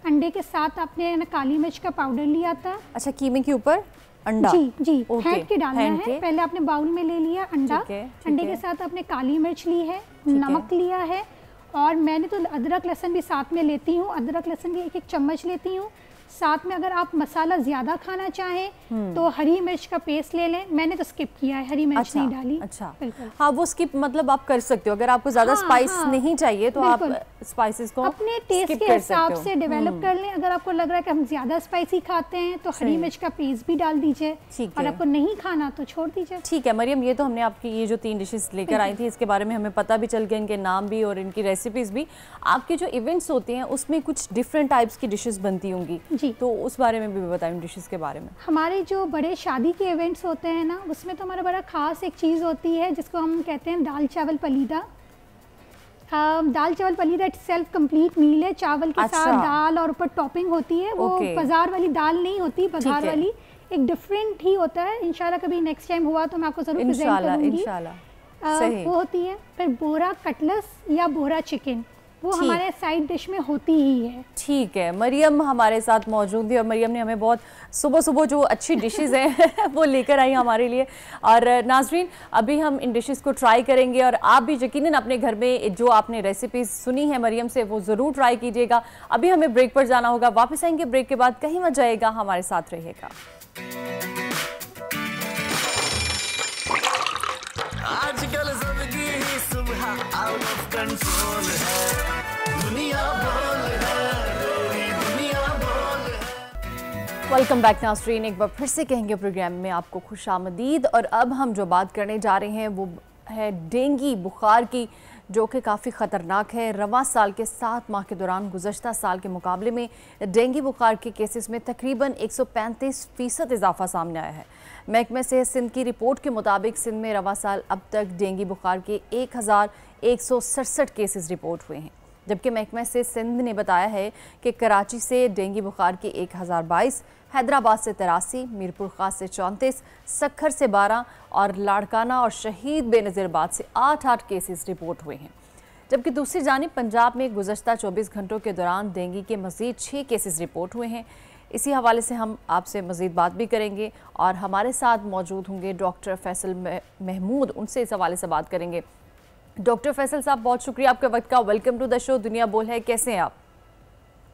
अंडे के साथ आपने ना काली मिर्च का पाउडर लिया था। अच्छा, कीमे के ऊपर अंडा? जी ओके, फेंट के डालना फेंट है। के। पहले आपने बाउल में ले लिया अंडा, ठीक है, ठीक अंडे है। के साथ आपने काली मिर्च ली है, नमक लिया है, और मैंने तो अदरक लहसुन भी साथ में लेती हूँ। अदरक लहसुन की 1-1 चम्मच लेती हूँ। साथ में अगर आप मसाला ज़्यादा खाना चाहें तो हरी मिर्च का पेस्ट ले लें। मैंने तो स्किप किया है, हरी मिर्च नहीं डाली। अच्छा, बिल्कुल। हाँ वो स्किप मतलब आप कर सकते हो, अगर आपको ज़्यादा हाँ, स्पाइस हाँ, नहीं चाहिए तो आप बिल्कुल। स्पाइसेस को अपने टेस्ट skip के कर हिसाब सकते हो। से डेवलप कर लें। अगर आपको लग रहा है कि हम ज़्यादा स्पाइसी खाते हैं तो हरी सही। मिर्च का पेस्ट भी डाल दीजिए, ठीक और है। आपको नहीं खाना तो छोड़ दीजिए। ठीक है मरियम, ये तो हमने आपकी ये जो 3 डिशेस लेकर आई थी इसके बारे में हमें पता भी चल गया, इनके नाम भी और इनकी रेसिपीज़ भी। आपके जो इवेंट्स होते हैं उसमें कुछ डिफरेंट टाइप्स की डिशेस बनती होंगी जी। तो उस बारे में भी बताएं, डिशेस के बारे में। हमारे जो बड़े शादी के इवेंट्स होते हैं ना, उसमें तो हमारा बड़ा ख़ास एक चीज़ होती है जिसको हम कहते हैं दाल चावल पलीदा। दाल चावल पलीदा इट सेल्फ कंप्लीट मील है। चावल के अच्छा। साथ दाल और ऊपर टॉपिंग होती है। वो ओके। बाजार वाली दाल नहीं होती, बघार है। वाली एक डिफरेंट ही होता है। इंशाल्लाह कभी नेक्स्ट टाइम हुआ तो मैं आपको ज़रूर प्रेजेंट इंशाल्लाह करूंगी। इंशाल्लाह सही। वो होती है। फिर बोरा कटलस या बोरा चिकन, वो ठीक। हमारे साइड डिश में होती ही है। ठीक है, मरियम हमारे साथ मौजूद थी और मरियम ने हमें बहुत सुबह सुबह जो अच्छी डिशेस हैं वो लेकर आई हमारे लिए। और नाजरीन अभी हम इन डिशेस को ट्राई करेंगे और आप भी यकीनन अपने घर में जो आपने रेसिपीज सुनी है मरियम से वो ज़रूर ट्राई कीजिएगा। अभी हमें ब्रेक पर जाना होगा, वापस आएंगे ब्रेक के बाद, कहीं मत जाएगा, हमारे साथ रहिएगा। आजकल जिंदगी ही सुबह आउट ऑफ कंट्रोल है, दुनिया बोल है, मेरी दुनिया बोल है। वेलकम बैक नाज़रीन, एक बार फिर से कहेंगे प्रोग्राम में आपको खुशामदीद। और अब हम जो बात करने जा रहे हैं वो है डेंगू बुखार की, जो कि काफ़ी ख़तरनाक है। रवां साल के 7 माह के दौरान गुज़श्ता साल के मुकाबले में डेंगू बुखार के केसेस में तकरीबन 135% इजाफा सामने आया है। महकमे सेहत सिंध की रिपोर्ट के मुताबिक सिंध में रवां साल अब तक डेंगू बुखार के 1167 केसेस रिपोर्ट हुए हैं, जबकि महकमा सेहत सिंध ने बताया है कि कराची से डेंगू बुखार के 1022, हैदराबाद से 83, मीरपुर खास से 34, सक्खर से 12 और लाड़काना और शहीद बेनज़ीराबाद से 8 केसेस रिपोर्ट हुए हैं। जबकि दूसरी जानिब पंजाब में गुज़श्ता 24 घंटों के दौरान डेंगू के मज़ीद 6 केसेस रिपोर्ट हुए हैं। इसी हवाले से हम आपसे मज़ीद बात भी करेंगे और हमारे साथ मौजूद होंगे डॉक्टर फैसल महमूद, उनसे इस हवाले से बात करेंगे। डॉक्टर फैसल साहब बहुत शुक्रिया आपके वक्त का। वेलकम टू द शो दुनिया बोल है, कैसे हैं आप?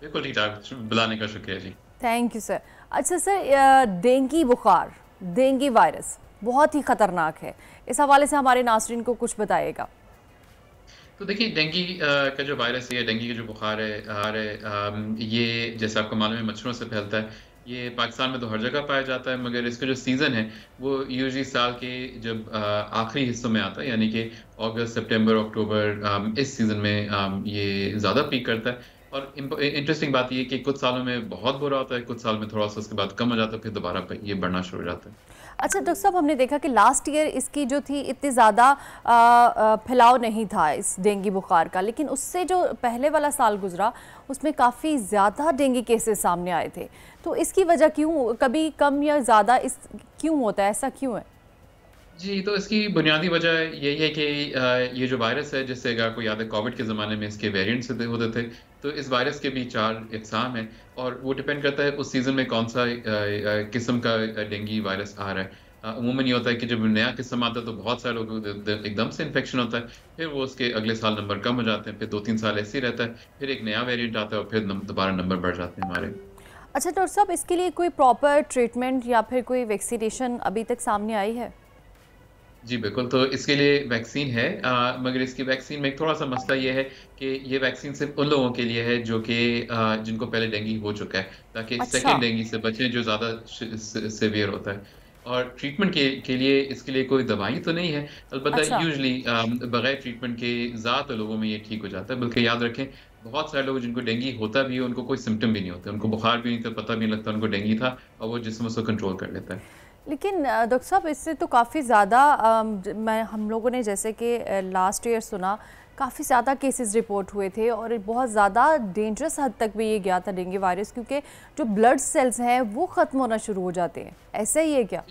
बिल्कुल ठीक ठाक, बुलाने का शुक्रिया जी। Thank you sir. अच्छा सर, डेंगू बुखार, डेंगू वायरस बहुत ही ख़तरनाक है, इस हवाले से हमारे नाज़रीन को कुछ बताइएगा। तो देखिए डेंगू का जो वायरस है, डेंगू का जो बुखार है, ये जैसे आपको मालूम है मच्छरों से फैलता है। ये पाकिस्तान में तो हर जगह पाया जाता है, मगर इसका जो सीज़न है वो यूजुअली साल के जब आखिरी हिस्सों में आता है, यानी कि अगस्त, सितंबर, अक्टूबर, इस सीज़न में ये ज़्यादा पीक करता है। और इंटरेस्टिंग बात ये कि कुछ सालों में बहुत बुरा होता है, कुछ साल में थोड़ा सा उसके बाद कम हो जाता है, फिर दोबारा ये बढ़ना शुरू हो जाता है। अच्छा डॉक्टर साहब, हमने देखा कि लास्ट ईयर इसकी जो थी इतनी ज़्यादा फैलाव नहीं था इस डेंगू बुखार का, लेकिन उससे जो पहले वाला साल गुजरा उसमें काफ़ी ज़्यादा डेंगू केसेस सामने आए थे। तो इसकी वजह क्यों, कभी कम या ज़्यादा इस क्यों होता है, ऐसा क्यों है? जी, तो इसकी बुनियादी वजह यही है कि ये जो वायरस है, जैसे अगर आपको याद है कोविड के ज़माने में इसके वेरिएंट्स होते थे, तो इस वायरस के भी 4 इकसाम हैं और वो डिपेंड करता है उस सीज़न में कौन सा किस्म का डेंगू वायरस आ रहा है। उमूमन ये होता है कि जब नया किस्म आता है तो बहुत सारे लोगों को एकदम से इन्फेक्शन होता है, फिर वो उसके अगले साल नंबर कम हो जाते हैं, फिर 2-3 साल ऐसे ही रहता है, फिर एक नया वेरिएंट आता है और फिर दोबारा नंबर बढ़ जाते हैं हमारे। अच्छा डॉक्टर साहब, इसके लिए कोई प्रॉपर ट्रीटमेंट या फिर कोई वैक्सीनेशन अभी तक सामने आई है? जी बिल्कुल, तो इसके लिए वैक्सीन है, मगर इसकी वैक्सीन में एक थोड़ा सा मसला ये है कि ये वैक्सीन सिर्फ उन लोगों के लिए है जो कि जिनको पहले डेंगू हो चुका है, ताकि सेकेंड डेंगू से बचें जो ज़्यादा सीवियर होता है। और ट्रीटमेंट के लिए इसके लिए कोई दवाई तो नहीं है, अलबत्ता यूजुअली बगैर ट्रीटमेंट के ज़्यादातर लोगों में ये ठीक हो जाता है। बल्कि याद रखें बहुत सारे लोग जिनको डेंगू होता भी है उनको कोई सिम्टम भी नहीं होते, उनको बुखार भी नहीं था, पता भी नहीं लगता उनको डेंगू था और वो जिस्म उसको कंट्रोल कर लेता है। लेकिन डॉक्टर साहब इससे तो काफ़ी ज़्यादा हम लोगों ने जैसे कि लास्ट ईयर सुना काफ़ी ज़्यादा केसेस रिपोर्ट हुए थे और बहुत ज़्यादा डेंजरस हद तक भी ये गया था डेंगू वायरस, क्योंकि जो ब्लड सेल्स हैं वो ख़त्म होना शुरू हो जाते हैं, ऐसा ही है क्या?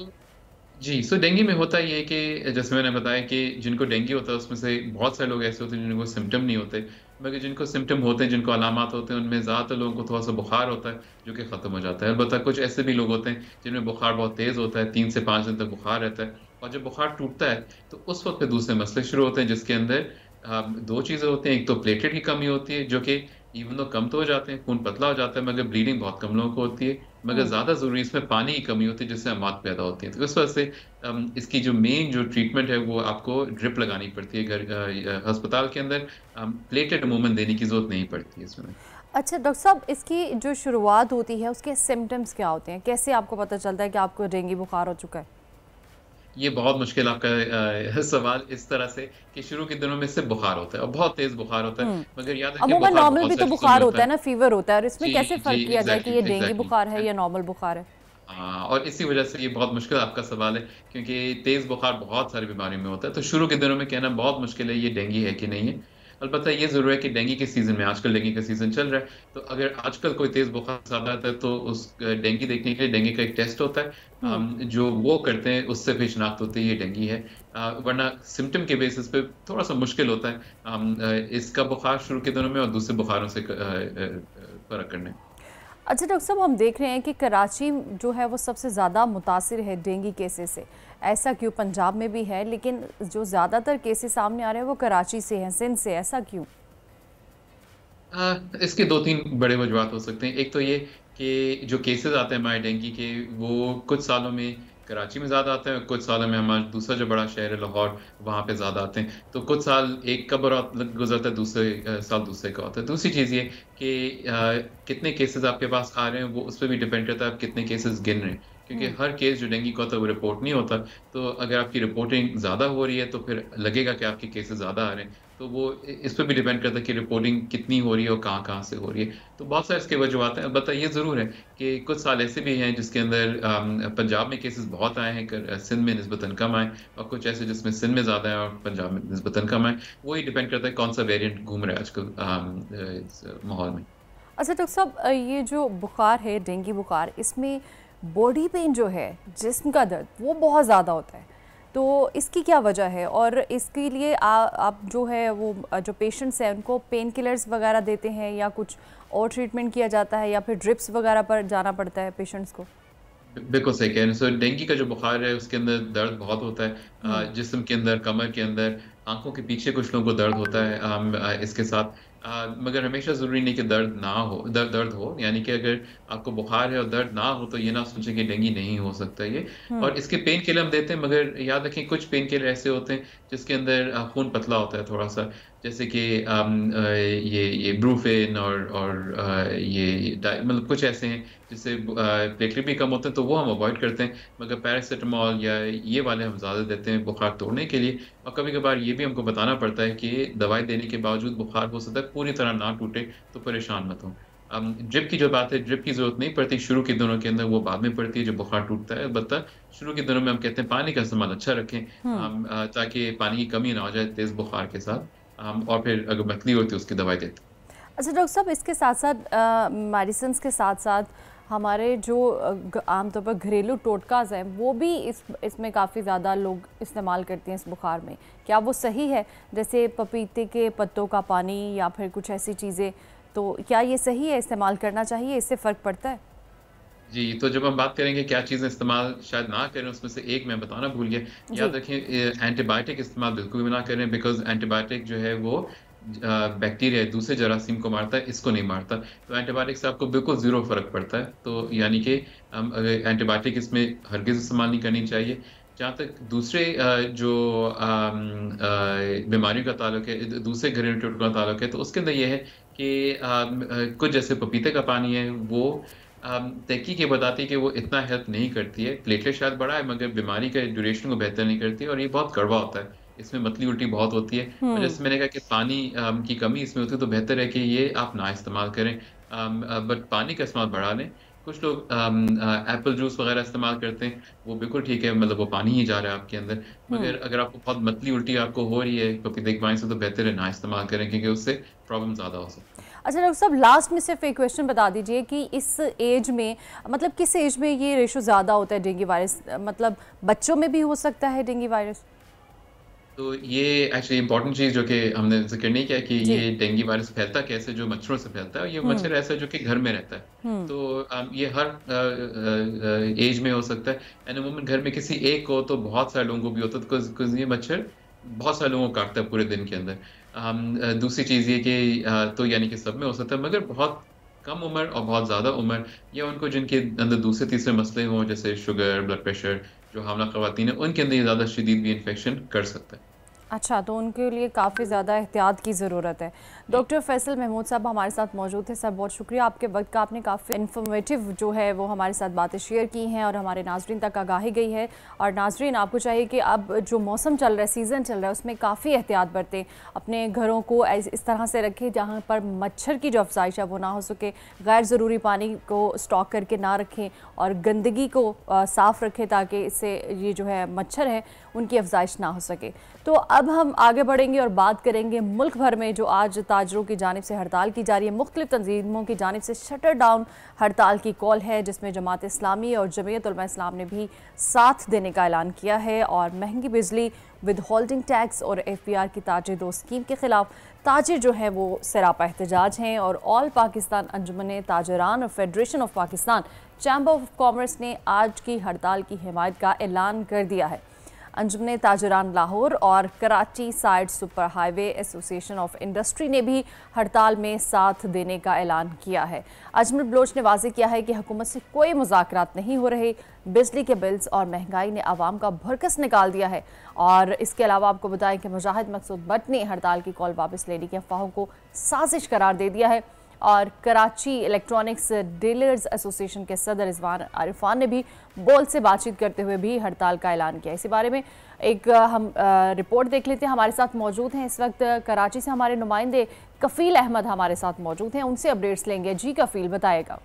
जी, सो डेंगू में होता ये कि जैसे मैंने बताया कि जिनको डेंगू होता है उसमें से बहुत सारे लोग ऐसे होते हैं जिनको सिम्टम नहीं होते, मगर जिनको सिम्टम होते हैं, जिनको अलामात होते हैं, उनमें ज़्यादातर लोगों को थोड़ा सा बुखार होता है जो कि ख़त्म हो जाता है। अलबत्ता कुछ ऐसे भी लोग होते हैं जिनमें बुखार बहुत तेज़ होता है, 3 से 5 दिन तक बुखार रहता है, और जब बुखार टूटता है तो उस वक्त पे दूसरे मसले शुरू होते हैं, जिसके अंदर दो चीज़ें होती हैं। एक तो प्लेटलेट की कमी होती है, जो कि इवन तो कम तो हो जाते हैं, खून पतला हो जाता है, मगर ब्लीडिंग बहुत कम लोगों को होती है। मगर ज़्यादा ज़रूरी इसमें पानी की कमी होती है, जिससे अमात पैदा होती है। तो इस वजह से इसकी जो मेन जो ट्रीटमेंट है वो आपको ड्रिप लगानी पड़ती है अस्पताल के अंदर। प्लेटलेट अमूमन देने की ज़रूरत नहीं पड़ती है इसमें। अच्छा डॉक्टर साहब, इसकी जो शुरुआत होती है उसके सिम्टम्स क्या होते हैं? कैसे आपको पता चलता है कि आपको डेंगू बुखार हो चुका है? ये बहुत मुश्किल आपका सवाल इस तरह से कि शुरू के दिनों में सिर्फ बुखार होता है और बहुत तेज बुखार होता है, मगर याद रखिए अमूमन बुखार नॉर्मल बहुत भी तो सारी बुखार किस्मों में होता है ना, फीवर होता है, और इसमें जी कैसे फर्क जी किया जाए कि ये डेंगू एग्जैक्टली बुखार है या एग्जैक्टली। नॉर्मल बुखार है? हाँ, और इसी वजह से ये बहुत मुश्किल आपका सवाल है, क्योंकि तेज बुखार बहुत सारी बीमारियों में होता है, तो शुरू के दिनों में कहना बहुत मुश्किल है ये डेंगू है कि नहीं है। अलबत्ता ये जरूर है कि डेंगू के सीजन में, आजकल डेंगू का सीजन चल रहा है, तो अगर आजकल कोई तेज बुखार सामने आता है तो उस डेंगू देखने के लिए डेंगू का एक टेस्ट होता है, जो वो करते हैं, उससे भी शिनाख्त होती है ये डेंगू है। वरना सिम्टम के बेसिस पे थोड़ा सा मुश्किल होता है इसका बुखार शुरू के दिनों में और दूसरे बुखारों से फर्क करने। अच्छा डॉक्टर साहब, हम देख रहे हैं कि कराची जो है वो सबसे ज़्यादा मुतासिर है डेंगू केसेस से। ऐसा क्यों? पंजाब में भी है, लेकिन जो ज़्यादातर केसेस सामने आ रहे हैं वो कराची से हैं, सिंध से। ऐसा क्यों? इसके 2-3 बड़े वजूहत हो सकते हैं। एक तो ये कि जो केसेस आते हैं हमारे डेंगू के, वो कुछ सालों में कराची में ज़्यादा आते हैं, कुछ सालों में हमारा दूसरा जो बड़ा शहर है लाहौर, वहाँ पे ज़्यादा आते हैं। तो कुछ साल एक का बुरा गुजरता है, दूसरे साल दूसरे का होता है। दूसरी चीज़ ये कि कितने केसेस आपके पास आ रहे हैं, वो उस पर भी डिपेंड करता है आप कितने केसेस गिन रहे हैं, क्योंकि हर केस जो डेंगू का होता है वो रिपोर्ट नहीं होता। तो अगर आपकी रिपोर्टिंग ज़्यादा हो रही है तो फिर लगेगा कि आपके केसेस ज़्यादा आ रहे हैं, तो वो इस पर भी डिपेंड करता है कि रिपोर्टिंग कितनी हो रही है और कहाँ कहाँ से हो रही है। तो बहुत सारे इसके वजूहत हैं। अलबत्ता ये ज़रूर है कि कुछ साल ऐसे भी हैं जिसके अंदर पंजाब में केसेस बहुत आए हैं, सिंध में निस्बतन कम आए, और कुछ ऐसे जिसमें सिंध में ज़्यादा है और पंजाब में निस्बतन कम आए। वही डिपेंड करता है कौन सा वेरिएंट घूम रहा है आजकल इस माहौल में। अच्छा डॉक्टर साहब, ये जो बुखार है डेंगू बुखार, इसमें बॉडी पेन जो है, जिस्म का दर्द, वो बहुत ज़्यादा होता है, तो इसकी क्या वजह है? और इसके लिए आप जो है वो जो पेशेंट्स हैं उनको पेन किलर्स वगैरह देते हैं या कुछ और ट्रीटमेंट किया जाता है या फिर ड्रिप्स वगैरह पर जाना पड़ता है पेशेंट्स को? बिल्कुल सही कह रहे हैं। सो डेंगू का जो बुखार है उसके अंदर दर्द बहुत होता है, जिस्म के अंदर, कमर के अंदर, आंखों के पीछे कुछ लोगों को दर्द होता है इसके साथ। मगर हमेशा ज़रूरी नहीं कि दर्द ना हो, दर्द हो, यानी कि अगर आपको बुखार है और दर्द ना हो तो ये ना सोचें कि डेंगू नहीं हो सकता ये। और इसके पेन किलर हम देते हैं, मगर याद रखें कुछ पेन किलर ऐसे होते हैं जिसके अंदर खून पतला होता है थोड़ा सा, जैसे कि ये ब्रूफेन और ये मतलब कुछ ऐसे हैं जिससे प्लेटलेट भी कम होते हैं, तो वो हम अवॉइड करते हैं। मगर पैरासीटामोल या ये वाले हम ज़्यादा देते हैं बुखार तोड़ने के लिए। और कभी कभार ये भी हमको बताना पड़ता है कि दवाई देने के बावजूद बुखार हो सकता है पूरी तरह ना टूटे, तो परेशान मत हो। ड्रिप की जो बात है, ड्रिप की ज़रूरत नहीं पड़ती शुरू के दिनों के अंदर, वो बाद में पड़ती है जब बुखार टूटता है। अलबत्ता शुरू के दिनों में हम कहते हैं पानी का इस्तेमाल अच्छा रखें, ताकि पानी की कमी ना हो जाए तेज़ बुखार के साथ। और फिर अगर मतली होती है उसकी दवाई देते हैं। अच्छा डॉक्टर साहब, इसके साथ साथ मेडिसिन के साथ साथ हमारे जो आमतौर पर घरेलू टोटकाज हैं वो भी इसमें काफ़ी ज़्यादा लोग इस्तेमाल करते हैं इस बुखार में। क्या वो सही है? जैसे पपीते के पत्तों का पानी या फिर कुछ ऐसी चीज़ें, तो क्या ये सही है, इस्तेमाल करना चाहिए, इससे फ़र्क पड़ता है? जी, तो जब हम बात करेंगे क्या चीज़ें इस्तेमाल शायद ना करें, उसमें से एक मैं बताना भूल गया। याद रखें एंटीबायोटिक इस्तेमाल बिल्कुल भी ना करें, बिकॉज़ एंटीबायोटिक जो है वो बैक्टीरिया दूसरे जरासीम को मारता है, इसको नहीं मारता। तो एंटीबायोटिक से आपको बिल्कुल ज़ीरो फ़र्क पड़ता है। तो यानी कि एंटीबायोटिक इसमें हरगिज़ इस्तेमाल नहीं करनी चाहिए। जहाँ तक दूसरे जो बीमारियों का ताल्लुक है, दूसरे घरेलू टोटकों का ताल्लुक है, तो उसके अंदर ये है कि कुछ जैसे पपीते का पानी है, वो तहकीक ये बताती है कि वो इतना हेल्प नहीं करती है। प्लेटलेट शायद बढ़ा है, मगर बीमारी के ड्यूरेशन को बेहतर नहीं करती है, और ये बहुत कड़वा होता है, इसमें मतली उल्टी बहुत होती है। और जैसे मैंने कहा कि पानी की कमी इसमें होती है, तो बेहतर है कि ये आप ना इस्तेमाल करें, बट पानी का इस्तेमाल बढ़ा लें। कुछ लोग एप्पल जूस वगैरह इस्तेमाल करते हैं, वो बिल्कुल ठीक है, मतलब वो पानी ही जा रहा है आपके अंदर। मगर अगर आपको बहुत मतली उल्टी आपको हो रही है पपीते के पानी से, तो बेहतर है ना इस्तेमाल करें, क्योंकि उससे प्रॉब्लम ज़्यादा हो सकती है। अच्छा डॉक्टर साहब, लास्ट में सिर्फ एक क्वेश्चन बता दीजिए कि इस एज में, मतलब किस एज में ये रेशो ज़्यादा होता है डेंगू वायरस? मतलब बच्चों में भी हो सकता है डेंगू वायरस? तो ये एक्चुअली इंपॉर्टेंट चीज़ जो कि हमने जिक्र नहीं किया कि जी ये डेंगू वायरस फैलता कैसे, जो मच्छरों से फैलता है। ये मच्छर ऐसा है जो कि घर में रहता है, तो ये हर एज में हो सकता है। एंड अमूमन घर में किसी एक को तो बहुत सारे लोगों को भी होता है, बिकॉज ये मच्छर बहुत सारे लोगों को काटता है पूरे दिन के अंदर। दूसरी चीज़ ये कि तो यानी कि सब में हो सकता है, मगर बहुत कम उम्र और बहुत ज़्यादा उम्र या उनको जिनके अंदर दूसरे तीसरे मसले हों, जैसे शुगर, ब्लड प्रेशर, जो हामला ख़वातीन हैं, उनके अंदर ये ज़्यादा शदीद भी इन्फेक्शन कर सकता है। अच्छा, तो उनके लिए काफ़ी ज़्यादा एहतियात की ज़रूरत है। डॉक्टर फैसल महमूद साहब हमारे साथ मौजूद थे। सर, बहुत शुक्रिया आपके वक्त का, आपने काफ़ी इन्फॉर्मेटिव जो है वो हमारे साथ बातें शेयर की हैं और हमारे नाजरीन तक आगाही गई है। और नाजरीन, आपको चाहिए कि अब जो मौसम चल रहा है, सीज़न चल रहा है, उसमें काफ़ी एहतियात बरतें, अपने घरों को इस तरह से रखें जहाँ पर मच्छर की जो अफजाइश है वो ना हो सके, गैर ज़रूरी पानी को स्टॉक करके ना रखें और गंदगी को साफ़ रखें ताकि इससे ये जो है मच्छर है उनकी अफजाइश ना हो सके। तो अब हम आगे बढ़ेंगे और बात करेंगे मुल्क भर में जो आज ताजरों की जानिब से हड़ताल की जा रही है। मुख्तलिफ तंजीमों की जानिब से शटर डाउन हड़ताल की कॉल है, जिसमें जमात इस्लामी और जमीयत उलमा इस्लाम ने भी साथ देने का ऐलान किया है। और महंगी बिजली, विद होल्डिंग टैक्स और FPR की ताजिर दो स्कीम के खिलाफ ताजिर जो है वो सरापा एहतजाज हैं। और ऑल पाकिस्तान अंजुमन ताजरान और federation of Pakistan chamber of commerce ने आज की हड़ताल की हिमायत का ऐलान कर दिया है। अंजुमन ताजरान लाहौर और Karachi side super highway association of industry ने भी हड़ताल में साथ देने का ऐलान किया है। अजमल बलोच ने वाज़ेह किया है कि हुकूमत से कोई मुज़ाकरात नहीं हो रहे, बिजली के बिल्स और महंगाई ने आवाम का भरकस निकाल दिया है। और इसके अलावा आपको बताएं कि मुजाहिद मकसूद भट्ट ने हड़ताल की कॉल वापस लेने की अफवाहों को साजिश करार दे दिया है। और कराची इलेक्ट्रॉनिक्स डीलर्स एसोसिएशन के सदर रिजवान आरिफान ने भी बोल से बातचीत करते हुए भी हड़ताल का ऐलान किया। इसी बारे में एक हम रिपोर्ट देख लेते हैं। हमारे साथ मौजूद हैं इस वक्त कराची से हमारे नुमाइंदे कफील अहमद हमारे साथ मौजूद हैं, उनसे अपडेट्स लेंगे। जी कफील, बताएगा।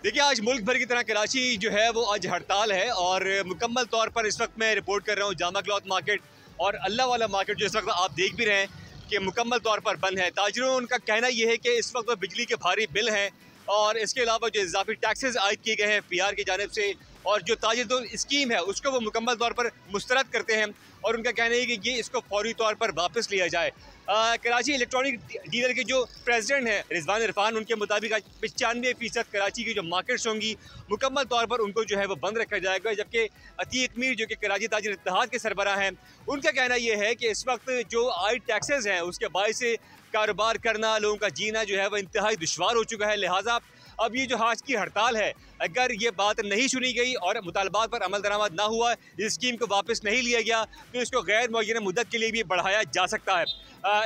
देखिए, आज मुल्क भर की तरह कराची जो है वो आज हड़ताल है और मुकम्मल तौर पर इस वक्त मैं रिपोर्ट कर रहा हूँ जामा क्लॉथ मार्केट और अल्लाह वाला मार्केट जो इस वक्त आप देख भी रहे हैं कि मुकम्मल तौर पर बंद है। ताजरों उनका कहना यह है कि इस वक्त बिजली के भारी बिल हैं और इसके अलावा जो इजाफी टैक्सेस आयद किए गए हैं FPR की जानिब से और जो ताजिर दो स्कीम है उसको वो मुकम्मल तौर पर मुस्तरद करते हैं और उनका कहना है कि ये इसको फौरी तौर पर वापस लिया जाए। कराची इलेक्ट्रॉनिक डीलर के जो प्रेसिडेंट हैं रिजवान इरफान, उनके मुताबिक 95% कराची की जो मार्केट्स होंगी मुकम्मल तौर पर उनको जो है वो बंद रखा जाएगा। जबकि अतीक मीर जो कि कराची ताजिर इत्तेहाद के सरबराह हैं, उनका कहना यह है कि इस वक्त जो आयद टैक्सेस हैं उसके बायस से कारोबार करना, लोगों का जीना जो है वह इंतहाई दुश्वार हो चुका है। लिहाजा अब ये जो आज की हड़ताल है, अगर ये बात नहीं सुनी गई और मुतालबात पर अमल दरामद ना हुआ, इस स्कीम को वापस नहीं लिया गया, तो इसको गैर मुअय्यन मुद्दत के लिए भी बढ़ाया जा सकता है।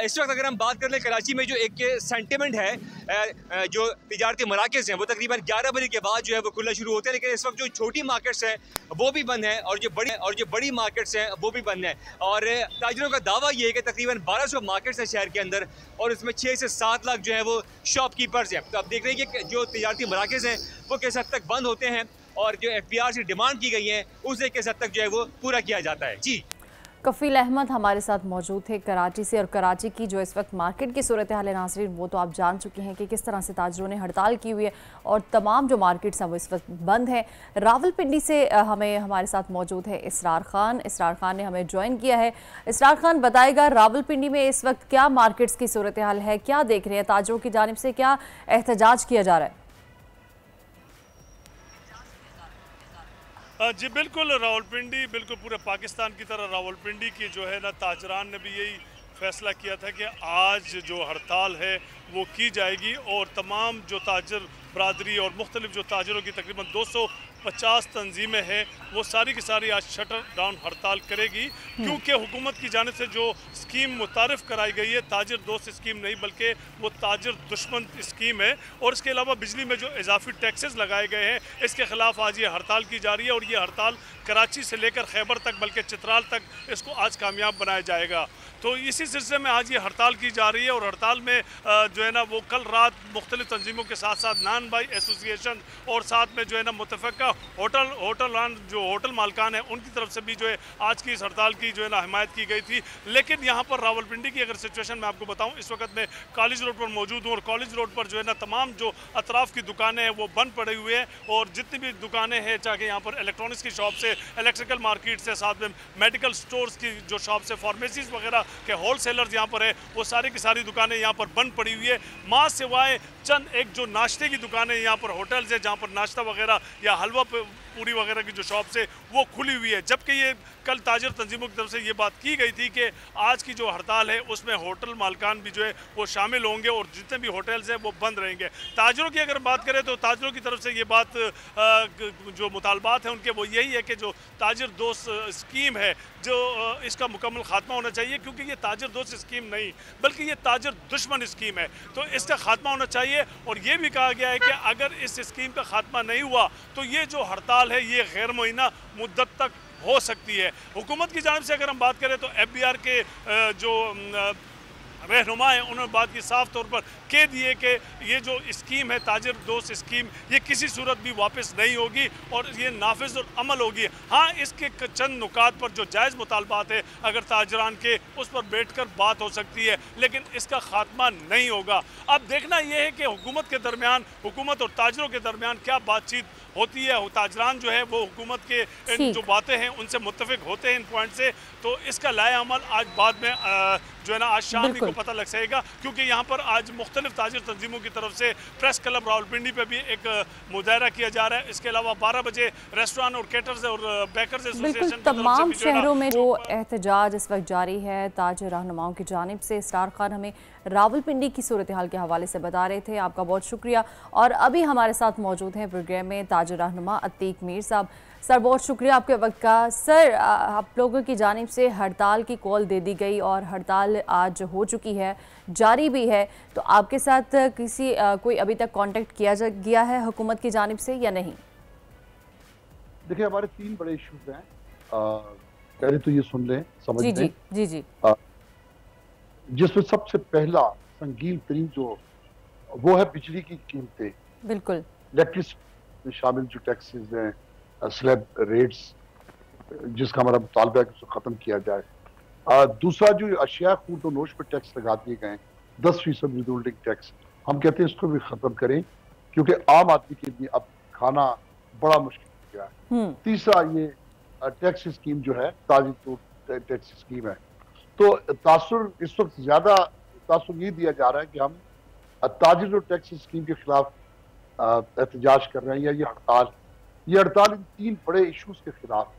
इस वक्त अगर हम बात कर लें कराची में जो एक सेंटिमेंट है, जो तिजारती मराकज़ हैं वो तकरीबन 11 बजे के बाद जो है वो खुलना शुरू होते हैं, लेकिन इस वक्त जो छोटी मार्केट्स हैं वो भी बंद हैं और जो बड़ी मार्केट्स हैं वो भी बंद हैं। और ताजरों का दावा ये है कि तकरीबन 1200 मार्केट्स हैं शहर के अंदर और इसमें 6 से 7 लाख जो है वो शॉपकीपर्स हैं। तो आप देख रहे हैं कि जो तिजारती मराकज़ हैं वो किस हद तक बंद होते हैं और जो FPR से डिमांड की गई है उसे किस हद तक जो है वो पूरा किया जाता है। जी, कफील अहमद हमारे साथ मौजूद थे कराची से। और कराची की जो इस वक्त मार्केट की सूरत हाल है नाज़रीन, वो तो आप जान चुके हैं कि किस तरह से ताजरों ने हड़ताल की हुई है और तमाम जो मार्केट्स हैं वो इस वक्त बंद हैं। रावलपिंडी से हमारे साथ मौजूद है इसरार खान। इसरार खान ने हमें ज्वाइन किया है। इसरार खान, बताएगा रावलपिंडी में इस वक्त क्या मार्केट्स की सूरत हाल है, क्या देख रहे हैं, ताजरों की जानिब से क्या एहतजाज किया जा रहा है? जी बिल्कुल, रावलपिंडी बिल्कुल पूरे पाकिस्तान की तरह रावलपिंडी की जो है ना ताजरान ने भी यही फैसला किया था कि आज जो हड़ताल है वो की जाएगी और तमाम जो ताजर बरादरी और मुख्तलिफ जो ताजरों की तकरीबन 250 तंजीमें हैं वो सारी की सारी आज शटर डाउन हड़ताल करेगी, क्योंकि हुकूमत की जानिब से जो स्कीम मुतारिफ कराई गई है ताजर दोस्त स्कीम नहीं बल्कि वो ताजर दुश्मन स्कीम है। और इसके अलावा बिजली में जो इजाफी टैक्सेस लगाए गए हैं इसके ख़िलाफ़ आज ये हड़ताल की जा रही है और ये हड़ताल कराची से लेकर खैबर तक बल्कि चित्राल तक इसको आज कामयाब बनाया जाएगा। तो इसी सिलसिले में आज ये हड़ताल की जा रही है और हड़ताल में जो है ना वो कल रात मुख्तलिफ तंजीमों के साथ साथ नान भाई एसोसिएशन और साथ में जो है ना मुतफ़क़ा होटल जो होटल मालकान है उनकी तरफ से भी जो है आज की इस हड़ताल की जो है ना हिमायत की गई थी। लेकिन यहाँ पर रावलपिंडी की अगर सिचुएशन मैं आपको बताऊँ, इस वक्त मैं कॉलेज रोड पर मौजूद हूँ और कॉलेज रोड पर जो है ना तमाम जो अतराफ़ की दुकानें हैं वो बंद पड़ी हुई हैं और जितनी भी दुकानें हैं, चाहे यहाँ पर इलेक्ट्रॉनिक्स की शॉप से इलेक्ट्रिकल मार्केट से, साथ में मेडिकल स्टोर्स की जो शॉप्स है, फार्मेसीज वगैरह के होलसेलर्स यहाँ पर है, वो सारी की सारी दुकानें यहाँ पर बंद पड़ी हुई है। माँ सिवाय चंद एक जो नाश्ते की दुकानें यहाँ पर, होटल्स है जहाँ पर नाश्ता वगैरह या हलवा पूरी वगैरह की जो शॉप्स है वो खुली हुई है। जबकि ये कल ताजर तंजीमों की तरफ से ये बात की गई थी कि आज की जो हड़ताल है उसमें होटल मालकान भी जो है वो शामिल होंगे और जितने भी होटल्स हैं वो बंद रहेंगे। ताजरों की अगर बात करें तो ताजरों की तरफ से ये बात जो मुतालबात हैं उनके वो यही है कि जो ताजर दोस्त स्कीम है जो इसका मुकम्मल खात्मा होना चाहिए, क्योंकि ये ताजर दोस्त स्कीम नहीं बल्कि ये ताजर दुश्मन स्कीम है, तो इसका खात्मा होना चाहिए। और ये भी कहा गया है कि अगर इस स्कीम का खात्मा नहीं हुआ तो ये जो हड़ताल है ये गैर मुअय्यना मुद्दत तक हो सकती है। हुकूमत की जानिब से अगर हम बात करें तो FBR के जो रहनुमा है उन्होंने बात की साफ तौर पर कह दिए कि ये जो स्कीम है ताजर दोस्त स्कीम ये किसी सूरत भी वापस नहीं होगी और ये नाफिज और अमल होगी। हाँ, इसके चंद नुकात पर जो जायज़ मुतालबात है अगर ताजरान के उस पर बैठकर बात हो सकती है, लेकिन इसका खात्मा नहीं होगा। अब देखना यह है कि हुकूमत के दरमियान, हुकूमत और ताजरों के दरमियान क्या बातचीत होती है। ताजरान जो है वो हुकूमत के इन जो बातें हैं उनसे मुत्तफिक होते हैं इन पॉइंट से, तो इसका लाए अमल आज बाद में जो है ना आज शाम ही को पता लग सकेगा, क्योंकि यहाँ पर आज मुख्तलिफ ताजिर तंजीमों की तरफ से प्रेस क्लब रावलपिंडी पे भी एक मुजाहरा किया जा रहा है। इसके अलावा 12 बजे रेस्टोरेंट और केटर्स और बेकर्स एसोसिएशन तमाम शहरों में वो एहतजाज इस वक्त जारी है ताजिर रहनुमाओं की जानिब से। इस्तार खान हमें रावलपिंडी की सूरत हाल के हवाले से बता रहे थे, आपका बहुत शुक्रिया। और अभी हमारे साथ मौजूद हैं प्रोग्राम में ताजिर रहनुमा अतीक मीर साहब। सर बहुत शुक्रिया आपके वक्त का। सर आप लोगों की जानिब से हड़ताल की कॉल दे दी गई और हड़ताल आज हो चुकी है, जारी भी है, तो आपके साथ कोई अभी तक कांटेक्ट किया गया है हुकूमत की जानिब से या नहीं? देखिए हमारे 3 बड़े इश्यूज हैं। पहले तो ये सुन लें, समझ लें। जी जी जी। जिसमें सबसे पहला संगीन तरीन जो वो है बिजली की कीमतें। बिल्कुल। इलेक्ट्रिसिटी में शामिल जो टैक्सेस हैं, स्लैब रेट्स, जिसका हमारा मुतालबा है कि उसको खत्म किया जाए। दूसरा जो अशिया खूर्द और नोश पर टैक्स लगा दिए गए 10% विदहोल्डिंग टैक्स, हम कहते हैं इसको भी खत्म करें, क्योंकि आम आदमी के लिए अब खाना बड़ा मुश्किल हो गया है। तीसरा ये टैक्स स्कीम जो है ताजिर टैक्स स्कीम है, तो तासुर इस वक्त ज्यादा तासुर ये दिया जा रहा है कि हम ताजिर और टैक्स स्कीम के खिलाफ एहतजाज कर रहे हैं या ये हड़ताल इन 3 बड़े इश्यूज के खिलाफ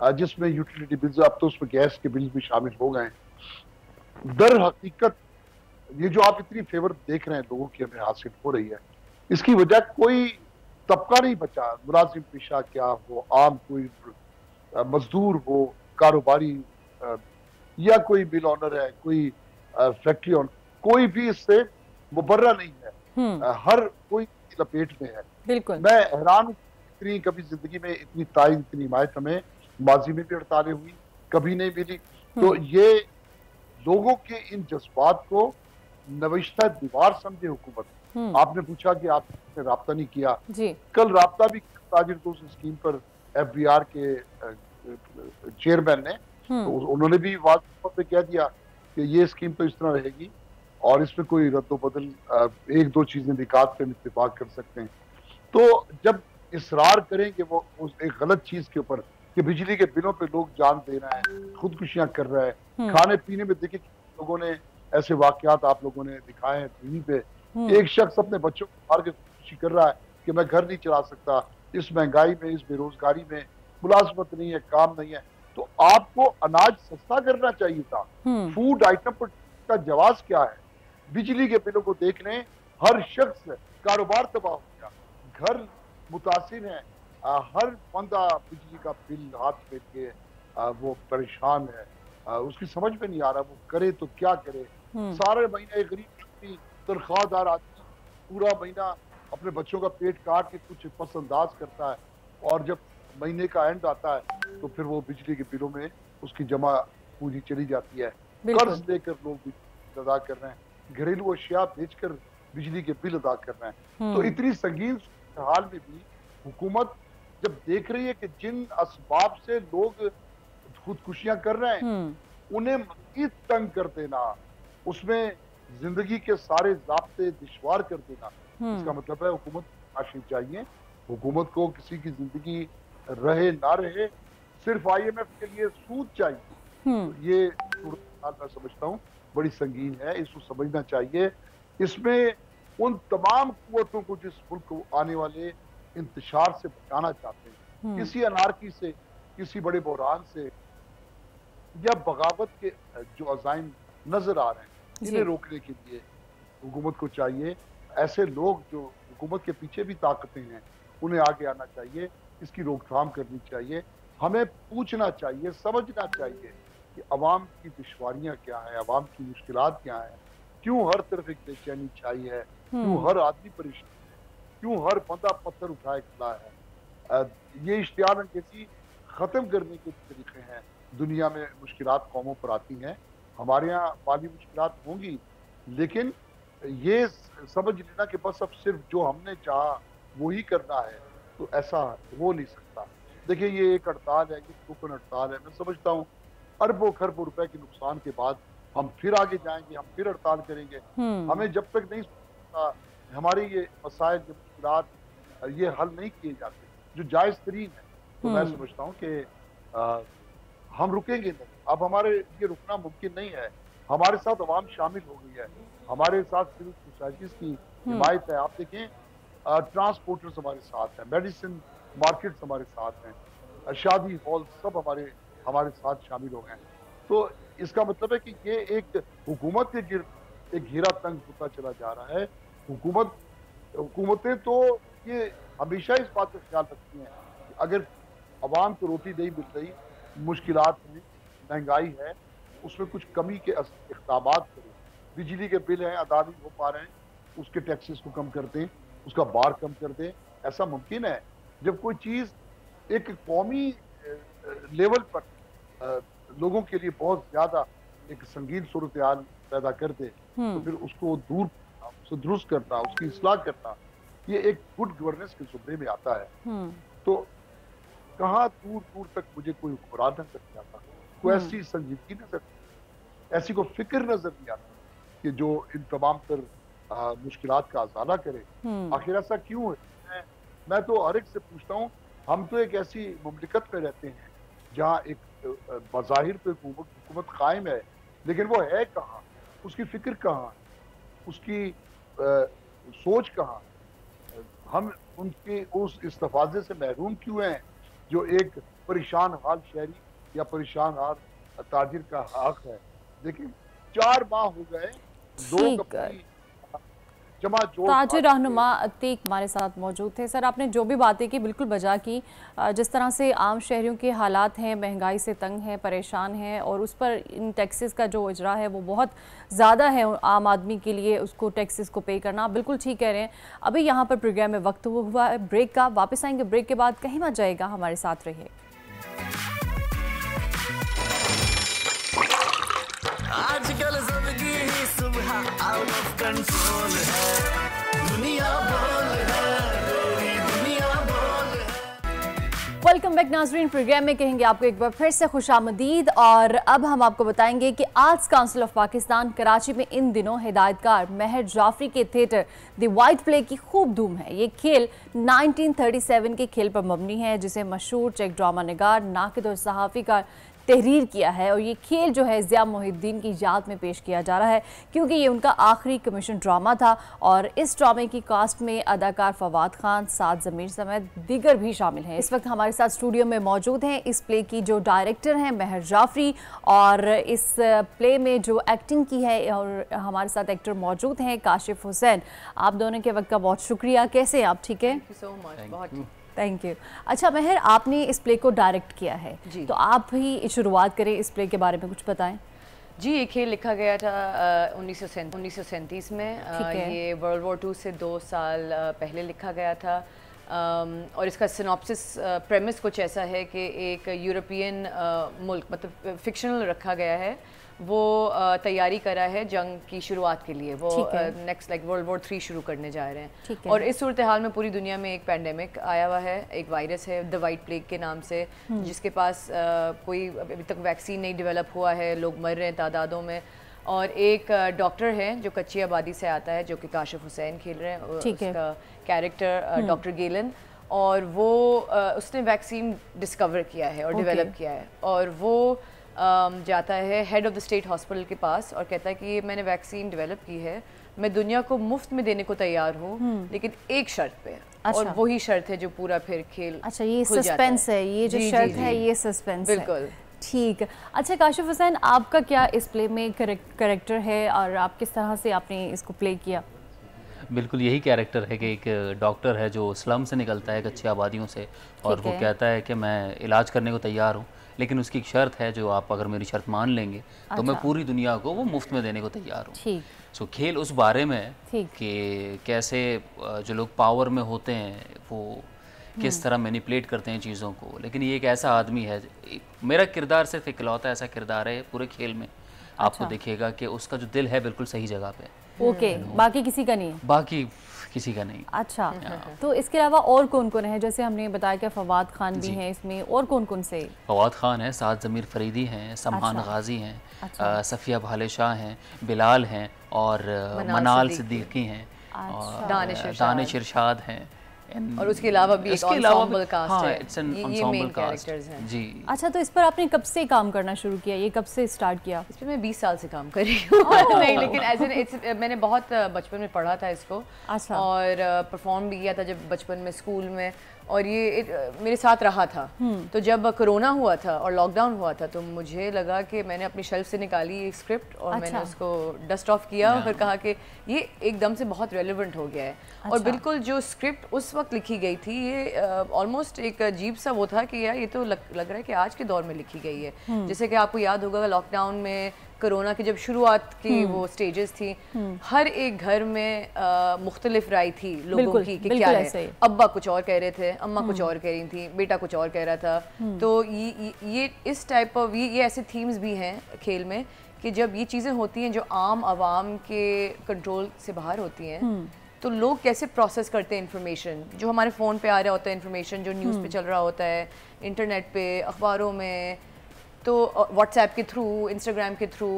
है, जिसमें यूटिलिटी बिल्स, अब तो उसमें गैस के बिल्स भी शामिल हो गए हैं। दर हकीकत ये जो आप इतनी फेवर देख रहे हैं लोगों की हमें हासिल हो रही है, इसकी वजह कोई तबका नहीं बचा, मुलाजिम पेशा क्या हो, आम कोई मजदूर हो, कारोबारी या कोई मिल ऑनर है, कोई फैक्ट्री ऑनर, कोई भी इससे मुबर्रा नहीं है। हर कोई लपेट में है। बिल्कुल। मैं हैरान हूं, कभी जिंदगी में इतनी तारीफ, इतनी हिमायत हमें माजी में भी हड़तालें हुई कभी नहीं मिली। तो ये लोगों के इन जज्बात को नविश्ता दीवार समझे हुकूमत। आपने पूछा कि आपने राब्ता नहीं किया जी। कल राब्ता भी ताजिर दोस्त स्कीम पर FBR के चेयरमैन ने, तो उन्होंने भी वाज़ेह तौर पे कह दिया कि ये स्कीम तो इस तरह रहेगी और इसमें कोई रद्दोबदल 1-2 चीजें निकात पे इत्तेफाक कर सकते हैं। तो जब इसरार करेंगे वो उस एक गलत चीज के ऊपर कि बिजली के बिलों पे लोग जान दे रहे हैं, खुदकुशियां कर रहे हैं, खाने पीने में देखिए लोगों ने ऐसे वाकयात आप लोगों ने दिखाए हैं टीवी पे। एक शख्स अपने बच्चों को मार के खुदकुशी कर रहा है कि मैं घर नहीं चला सकता, इस महंगाई में, इस बेरोजगारी में, मुलाजमत नहीं है, काम नहीं है। तो आपको अनाज सस्ता करना चाहिए था। फूड आइटम पर का जवाब क्या है? बिजली के बिलों को देख लें, हर शख्स कारोबार तबाह हो गया, घर मुतासिर है, हर बंदा बिजली का बिल हाथ में के वो परेशान है, उसकी समझ में नहीं आ रहा वो करे तो क्या करे। सारे महीने एक गरीब तनख्वाहदार आदमी पूरा महीना अपने बच्चों का पेट काट के कुछ पसंदाज करता है, और जब महीने का एंड आता है तो फिर वो बिजली के बिलों में उसकी जमा पूंजी चली जाती है। कर्ज लेकर लोग बिजली अदा कर रहे हैं, घरेलू अशिया बेचकर बिजली के बिल अदा कर रहे हैं। तो इतनी संगीन हाल में भी हुकूमत जब देख रही है कि जिन असबाब से लोग खुदकुशियां कर रहे हैं उन्हें मजीद तंग कर देना, उसमें जिंदगी के सारे ज़ाब्ते दुश्वार कर देना, इसका मतलब है हुकूमत आशी चाहिए। हुकूमत को किसी की जिंदगी रहे ना रहे सिर्फ IMF के लिए सूद चाहिए, तो ये सूरत मैं समझता हूँ बड़ी संगीन है, इसको समझना चाहिए। इसमें उन तमाम कुव्वतों को जिस मुल्क को आने वाले इंतशार से बचाना चाहते हैं, किसी अनारकी से, किसी बड़े बहरान से या बगावत के जो अज़ाइम नजर आ रहे हैं, इन्हें रोकने के लिए हुकूमत को चाहिए, ऐसे लोग जो हुकूमत के पीछे भी ताकतें हैं उन्हें आगे आना चाहिए, इसकी रोकथाम करनी चाहिए। हमें पूछना चाहिए, समझना चाहिए कि अवाम की दुश्वारियां क्या है, अवाम की मुश्किलात क्या है, क्यों हर तरफ एक बेचैनी छाई है, क्यों हर आदमी परेशान है, क्यों हर बंदा पत्थर उठाए खड़ा है। ये इश्तियार अंगेज़ी ख़त्म करने के तरीके हैं। दुनिया में मुश्किलात कौमों पर आती हैं, हमारे यहाँ माली मुश्किलात होंगी, लेकिन ये समझ लेना कि बस अब सिर्फ जो हमने चाहा वही करना है, तो ऐसा हो नहीं सकता। देखिए ये एक हड़ताल है, ये टोकन हड़ताल है, मैं समझता हूँ अरबों खरबों रुपए के नुकसान के बाद हम फिर आगे जाएंगे, हम फिर हड़ताल करेंगे। हमें जब तक नहीं हमारे ये मसाइल, ये मुश्किलात ये हल नहीं किए जाते जो जायज़ तरीन है, तो मैं समझता हूँ कि हम रुकेंगे नहीं। अब हमारे ये रुकना मुमकिन नहीं है। हमारे साथ अवाम शामिल हो गई है, हमारे साथ सिविल सोसाइटीज की हिमायत है। आप देखें ट्रांसपोर्टर्स हमारे साथ हैं, मेडिसिन मार्केट्स हमारे साथ हैं, शादी हॉल सब हमारे साथ शामिल हो गए हैं। तो इसका मतलब है कि ये एक हुकूमत के गिर्द एक घेरा तंग होता चला जा रहा है। हुकूमतें तो ये हमेशा इस बात का ख्याल रखती हैं कि अगर अवाम को रोटी नहीं मिल रही, मुश्किलात में महंगाई है, उसमें कुछ कमी के इक़दामात करें। बिजली के बिल हैं अदा नहीं हो पा रहे हैं, उसके टैक्सेस को कम कर दें, उसका बार कम कर दें। ऐसा मुमकिन है जब कोई चीज़ एक कौमी लेवल पर लोगों के लिए बहुत ज़्यादा एक संगीन सूरत हाल पैदा कर दे, तो फिर उसको दूर करना, उसको दुरुस्त करना, उसकी इस्लाह करना, ये एक गुड गवर्नेंस के ज़ुमरे में आता है। तो कहाँ दूर दूर तक मुझे कोई हुक्मरान नजर नहीं आता, कोई ऐसी संजीदगी नजर, ऐसी कोई फिक्र नजर नहीं आती कि जो इन तमाम तर मुश्किलात का अजाला करे। आखिर ऐसा क्यों है? मैं तो हर एक से पूछता हूँ, हम तो एक ऐसी मुमलिकत में रहते हैं जहाँ एक बज़ाहिर पे हुकूमत कायम है, लेकिन वो है कहाँ, उसकी फिक्र कहाँ, उसकी सोच कहाँ? हम उनके उस इस्तेफाजे से महरूम क्यों हैं जो एक परेशान हाल शहरी या परेशान हाल ताजिर का हक है? देखिए 4 माह हो गए, लोग अपनी ताजिर रहनुमा अतीक हमारे साथ मौजूद थे। सर, आपने जो भी बातें की बिल्कुल बजा की। जिस तरह से आम शहरियों के हालात हैं, महंगाई से तंग हैं, परेशान हैं, और उस पर इन टैक्सेस का जो इजरा है वो बहुत ज़्यादा है आम आदमी के लिए, उसको टैक्सेस को पे करना। आप बिल्कुल ठीक कह रहे हैं। अभी यहाँ पर प्रोग्राम में वक्त हुआ है ब्रेक का, वापस आएंगे ब्रेक के बाद, कहीं मत जाएगा, हमारे साथ रहिए। आजकल ज़िंदगी ही सुबह आउट ऑफ कंट्रोल है, दुनिया बोल है, दुनिया बोल है। वेलकम बैक नाजरीन, प्रोग्राम में कहेंगे आपको एक बार फिर से खुशामदीद। और अब हम आपको बताएंगे कि arts council of Pakistan Karachi में इन दिनों हिदायतकार महर जाफरी के थिएटर द वाइट प्ले की खूब धूम है। ये खेल 1937 के खेल पर मबनी है, जिसे मशहूर चेक ड्रामा निगार, नाकिद और सहाफ़ी का तहरीर किया है। और ये खेल जो है ज़िया मोहिद्दीन की याद में पेश किया जा रहा है, क्योंकि ये उनका आखिरी कमीशन ड्रामा था। और इस ड्रामे की कास्ट में अदाकार फवाद खान, साद ज़मीर समेत दीगर भी शामिल हैं। इस वक्त हमारे साथ स्टूडियो में मौजूद हैं इस प्ले की जो डायरेक्टर हैं महर जाफरी, और इस प्ले में जो एक्टिंग की है, और हमारे साथ एक्टर मौजूद हैं काशिफ हुसैन। आप दोनों के वक्त का बहुत शुक्रिया। कैसे हैं आप? ठीक है, सो मच, बहुत थैंक यू। अच्छा महर, आपने इस प्ले को डायरेक्ट किया है, तो आप ही शुरुआत करें, इस प्ले के बारे में कुछ बताएं। जी, ये खेल लिखा गया था 1937 में। ये वर्ल्ड वॉर 2 से 2 साल पहले लिखा गया था। और इसका सिनॉप्सिस प्रेमिस कुछ ऐसा है कि एक यूरोपियन मुल्क, मतलब फिक्शनल रखा गया है, वो तैयारी करा है जंग की शुरुआत के लिए। वो नेक्स्ट लाइक वर्ल्ड वॉर 3 शुरू करने जा रहे हैं। और इस सूरत हाल में पूरी दुनिया में एक पैंडेमिक आया हुआ है, एक वायरस है द वाइट प्लेग के नाम से, जिसके पास कोई अभी तक वैक्सीन नहीं डेवलप हुआ है, लोग मर रहे हैं तादादों में। और एक डॉक्टर है जो कच्ची आबादी से आता है, जो कि काशिफ हुसैन खेल रहे हैं, उसका कैरेक्टर डॉक्टर गेलन। और वो उसने वैक्सीन डिस्कवर किया है और डेवलप किया है, और वो जाता है head of the state hospital के पास और कहता है कि मैंने वैक्सीन डेवलप की है, मैं दुनिया को मुफ्त में देने को तैयार हूँ, लेकिन एक शर्त पे। और वही शर्त है जो पूरा फिर खेल। अच्छा, ये सस्पेंस है, ये जो शर्त है ये सस्पेंस है। बिल्कुल ठीक। अच्छा काशिफ हुसैन, आपका क्या इस प्ले में कैरेक्टर है और आप किस तरह से आपने इसको प्ले किया? बिल्कुल यही कैरेक्टर है कि एक डॉक्टर है जो स्लम से निकलता है, कच्ची आबादियों से, और वो कहता है कि मैं इलाज करने को तैयार हूँ, लेकिन उसकी एक शर्त है जो आप अगर मेरी शर्त मान लेंगे तो मैं पूरी दुनिया को वो मुफ्त में देने को तैयार हूँ। ठीक। सो खेल उस बारे में है कि कैसे जो लोग पावर में होते हैं वो किस तरह मैनिपुलेट करते हैं चीज़ों को, लेकिन ये एक ऐसा आदमी है, मेरा किरदार सिर्फ इकलौता ऐसा किरदार है पूरे खेल में। आपको दिखेगा कि उसका जो दिल है बिल्कुल सही जगह पे। ओके, बाकी किसी का नहीं? बाकी किसी का नहीं। अच्छा, तो इसके अलावा और कौन कौन है? जैसे हमने बताया कि फवाद खान भी हैं इसमें, और कौन कौन से? फवाद खान है, साद ज़मीर फरीदी हैं, सम्मान गाजी हैं, सफ़िया भाले शाह हैं, बिलाल हैं, और मनाल सिद्दीकी हैं, और दानिश इरशाद हैं, और उसके अलावा भी एक ensemble cast है, ये मेन कैरेक्टर्स हैं जी। अच्छा, तो इस पर आपने कब से काम करना शुरू किया? ये कब से स्टार्ट किया? इस पर मैं 20 साल से काम कर रही हूँ। नहीं, लेकिन मैंने बहुत बचपन में पढ़ा था इसको। अच्छा। और परफॉर्म भी किया था जब बचपन में स्कूल में, और ये मेरे साथ रहा था। तो जब कोरोना हुआ था और लॉकडाउन हुआ था तो मुझे लगा कि मैंने अपनी शेल्फ से निकाली एक स्क्रिप्ट और मैंने उसको डस्ट ऑफ किया और कहा कि ये एकदम से बहुत रेलेवेंट हो गया है। और बिल्कुल जो स्क्रिप्ट उस वक्त लिखी गई थी, ये ऑलमोस्ट एक अजीब सा वो था कि यार ये तो लग रहा है कि आज के दौर में लिखी गई है। जैसे कि आपको याद होगा लॉकडाउन में कोरोना की जब शुरुआत की वो स्टेजेस थी, हर एक घर में मुख्तलिफ राय थी लोगों की कि क्या है। अब्बा कुछ और कह रहे थे, अम्मा कुछ और कह रही थी, बेटा कुछ और कह रहा था। तो ये इस टाइप ऑफ ये ऐसे थीम्स भी हैं खेल में कि जब ये चीज़ें होती हैं जो आम आवाम के कंट्रोल से बाहर होती हैं, तो लोग कैसे प्रोसेस करते हैं इन्फॉर्मेशन जो हमारे फ़ोन पे आ रहा होता है, इन्फॉर्मेशन जो न्यूज़ पे चल रहा होता है, इंटरनेट पे, अखबारों में, तो व्हाट्सएप के थ्रू, इंस्टाग्राम के थ्रू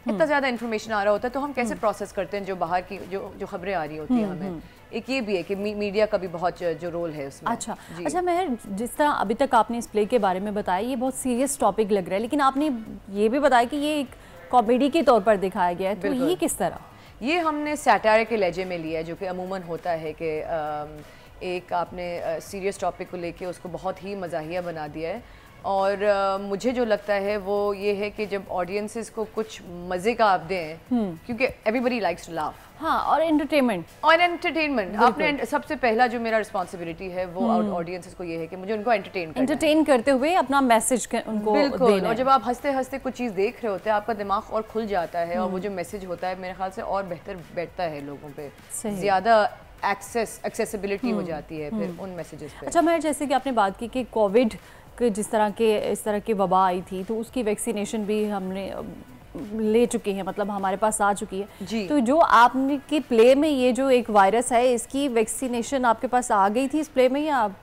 इतना ज़्यादा इन्फॉर्मेशन आ रहा होता है, तो हम कैसे प्रोसेस करते हैं जो बाहर की जो खबरें आ रही होती हैं हमें। एक ये भी है कि मीडिया का भी बहुत जो रोल है उसमें। अच्छा महर, जिस तरह अभी तक आपने इस प्ले के बारे में बताया, ये बहुत सीरियस टॉपिक लग रहा है, लेकिन आपने ये भी बताया कि ये एक कॉमेडी के तौर पर दिखाया गया है, तो ये किस तरह? ये हमने सैटायर के लहजे में लिया है, जो कि अमूमन होता है कि एक आपने सीरियस टॉपिक को लेके उसको बहुत ही मज़ाहिया बना दिया है। और मुझे जो लगता है वो ये है कि जब ऑडियंसेस को कुछ मज़े का आप दें, क्योंकि एवरीबडी लाइक्स टू लाफ। हाँ, और एंटरटेनमेंट आपने सबसे पहला जो मेरा रिस्पॉन्सिबिलिटी है वो ऑडियंसेस को ये है कि मुझे उनको एंटरटेन करते हुए अपना मैसेज उनको बिल्कुल। और जब आप हंसते हंसते कुछ चीज़ देख रहे होते हैं, आपका दिमाग और खुल जाता है, और वो जो मैसेज होता है मेरे ख्याल से और बेहतर बैठता है लोगों पे, ज़्यादा एक्सेसिबिलिटी हो जाती है फिर उन मैसेजेस पे। अच्छा मैं, जैसे कि आपने बात की कि कोविड के इस तरह की वबा आई थी, तो उसकी वैक्सीनेशन भी हमने ले चुके हैं, मतलब हमारे पास आ चुकी है जी। तो जो आपने की प्ले में ये जो एक वायरस है, इसकी वैक्सीनेशन आपके पास आ गई थी इस प्ले में, या आप?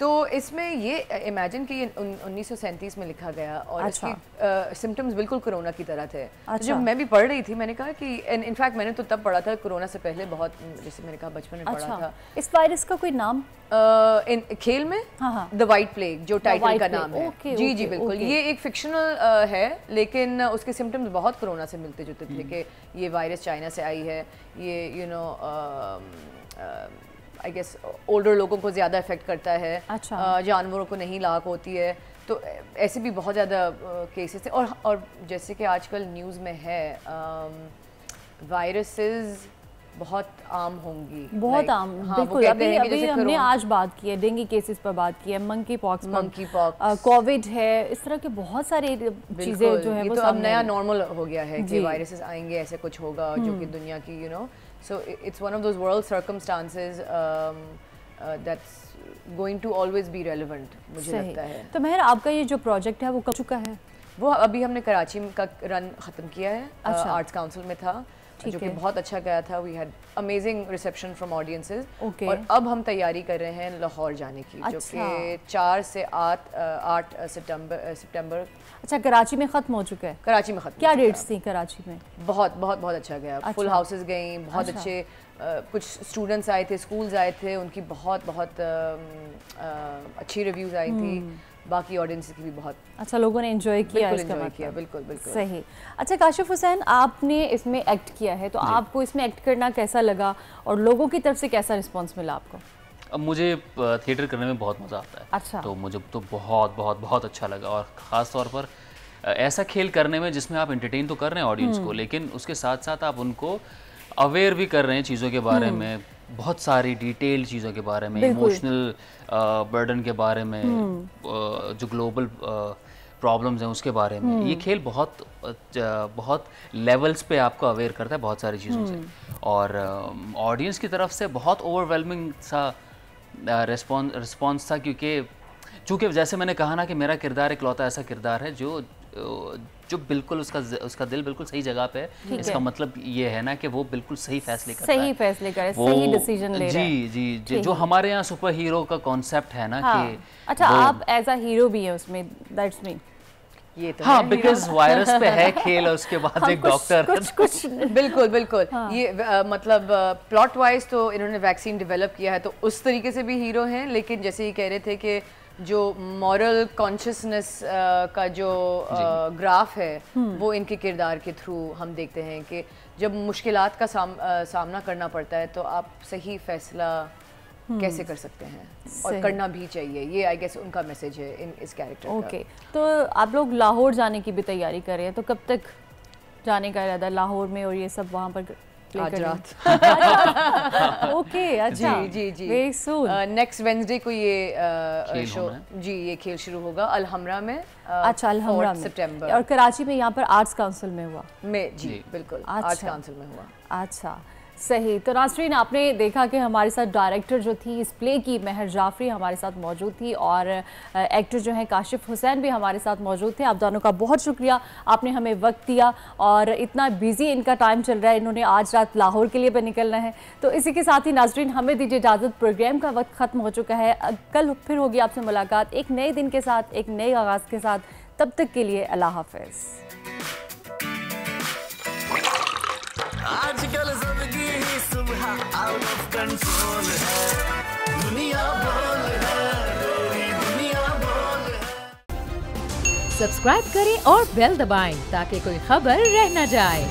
तो इसमें ये इमेजिन कि ये 1937 में लिखा गया और इसकी सिम्टम्स बिल्कुल कोरोना की तरह थे। तो जब मैं भी पढ़ रही थी मैंने कहा कि इनफैक्ट मैंने तो तब पढ़ा था कोरोना से पहले, बहुत जैसे मैंने कहा बचपन में पढ़ा था। इस वायरस का कोई नाम इन खेल में? द वाइट प्लेग जो टाइटल का नाम है। जी जी बिल्कुल। ये एक फिक्शनल है, लेकिन उसके सिम्टम्स बहुत कोरोना से मिलते जुलते थे कि ये वायरस चाइना से आई है, ये आई गेस ओल्डर लोगों को ज़्यादा इफेक्ट करता है, जानवरों को नहीं लाक होती है। तो ऐसे भी बहुत ज़्यादा केसेस थे। और जैसे कि आजकल न्यूज़ में है, वायरसेस बहुत आम होंगी, बहुत आम। बिल्कुल। अभी हमने आज बात की है, डेंगू केसेस पर बात की है, मंकी पॉक्स, कोविड है, इस तरह के बहुत सारे चीज़ें जो है वो तो अब नया नॉर्मल हो गया है कि वायरसेस आएंगे, ऐसे कुछ होगा जो कि दुनिया की so it's one of those world circumstances that's going to always be relevant, मुझे लगता है। तो महर, आपका ये जो प्रोजेक्ट है वो कब चुका है? वो अभी हमने कराची का रन ख़त्म किया है, आर्ट्स काउंसिल में था, जो कि बहुत अच्छा गया था। We had amazing reception from audiences. और अब हम तैयारी कर रहे हैं लाहौर जाने की, जो कि 4 से 8 सितंबर। अच्छा, कराची में ख़त्म हो चुका है? कराची में ख़त्म। क्या डेट्स थी कराची में? बहुत बहुत बहुत अच्छा गया। फुल हाउसेस गई, बहुत अच्छे कुछ स्टूडेंट्स आए थे, स्कूल्स आए थे, उनकी बहुत बहुत अच्छी रिव्यूज़ आई थी। बाकी ऑडियंस की भी बहुत अच्छा, लोगों ने एंजॉय किया इसका मतलब। किया, बिल्कुल बिल्कुल सही। अच्छा काशिफ हुसैन, आपने इसमें एक्ट किया है, तो आपको इसमें एक्ट करना कैसा लगा और लोगों की तरफ से कैसा रिस्पांस मिला आपको? अब मुझे थिएटर करने में बहुत मज़ा आता है। अच्छा। तो मुझे तो बहुत बहुत बहुत अच्छा लगा, और ख़ास तौर पर ऐसा खेल करने में जिसमें आप एंटरटेन तो कर रहे हैं ऑडियंस को, लेकिन उसके साथ साथ आप उनको अवेयर भी कर रहे हैं चीज़ों के बारे में, बहुत सारी डिटेल चीज़ों के बारे में, इमोशनल बर्डन के बारे में, जो ग्लोबल प्रॉब्लम्स हैं उसके बारे में। ये खेल बहुत लेवल्स पे आपको अवेयर करता है बहुत सारी चीज़ों से, और ऑडियंस की तरफ से बहुत ओवरवेलमिंग सा रिस्पॉन्स था, क्योंकि जैसे मैंने कहा ना कि मेरा किरदार इकलौता ऐसा किरदार है जो बिल्कुल उसका दिल बिल्कुल सही जगह पे है। इसका मतलब ये है ना कि वो बिल्कुल सही फैसले करता है, सही फैसले करे, सही डिसीजन ले रहा है। जी, जो हमारे यहाँ सुपर हीरो का कॉन्सेप्ट है ना कि अच्छा, आप एज अ हीरो भी है उसमें, दैट्स मीन ये तो हाँ, बिकॉज वायरस पे है खेल, उसके बाद एक डॉक्टर कुछ बिल्कुल बिल्कुल। ये मतलब प्लॉट वाइज तो इन्होंने वैक्सीन डेवलप किया है, तो उस तरीके से भी हीरो हैं, लेकिन जैसे ये कह रहे थे कि जो मॉरल कॉन्शियसनेस का जो ग्राफ है वो इनके किरदार के थ्रू हम देखते हैं कि जब मुश्किलात का सामना करना पड़ता है तो आप सही फैसला कैसे कर सकते हैं, और करना भी चाहिए। ये आई गेस उनका मैसेज है इस कैरेक्टर का। ओके, तो आप लोग लाहौर जाने की भी तैयारी कर रहे हैं, तो कब तक जाने का इरादा लाहौर में, और ये सब वहाँ पर आज रात? ओके, अच्छा, जी जी वेरी सून। नेक्स्ट वेडनेसडे को ये शो ये खेल शुरू होगा अलहमरा में। अच्छा, अलहमरा में सितंबर, और कराची में यहाँ पर आर्ट्स काउंसिल में हुआ जी बिल्कुल, आर्ट्स काउंसिल में हुआ। अच्छा, सही। तो नाज़रीन, आपने देखा कि हमारे साथ डायरेक्टर जो थी इस प्ले की, महर जाफरी, हमारे साथ मौजूद थी, और एक्टर जो है काशिफ हुसैन भी हमारे साथ मौजूद थे। आप दोनों का बहुत शुक्रिया, आपने हमें वक्त दिया, और इतना बिजी इनका टाइम चल रहा है, इन्होंने आज रात लाहौर के लिए भी निकलना है। तो इसी के साथ ही नाज़रीन, हमें दीजिए इजाज़त, प्रोग्राम का वक्त ख़त्म हो चुका है। कल फिर होगी आपसे मुलाकात एक नए दिन के साथ, एक नए आगाज़ के साथ। तब तक के लिए अल्लाह हाफ़िज़। आजकल जिंदगी ही सुबह आउट ऑफ कंट्रोल है, दुनिया बोल है, दुनिया बोल है। सब्सक्राइब करें और बेल दबाएं ताकि कोई खबर रह न जाए।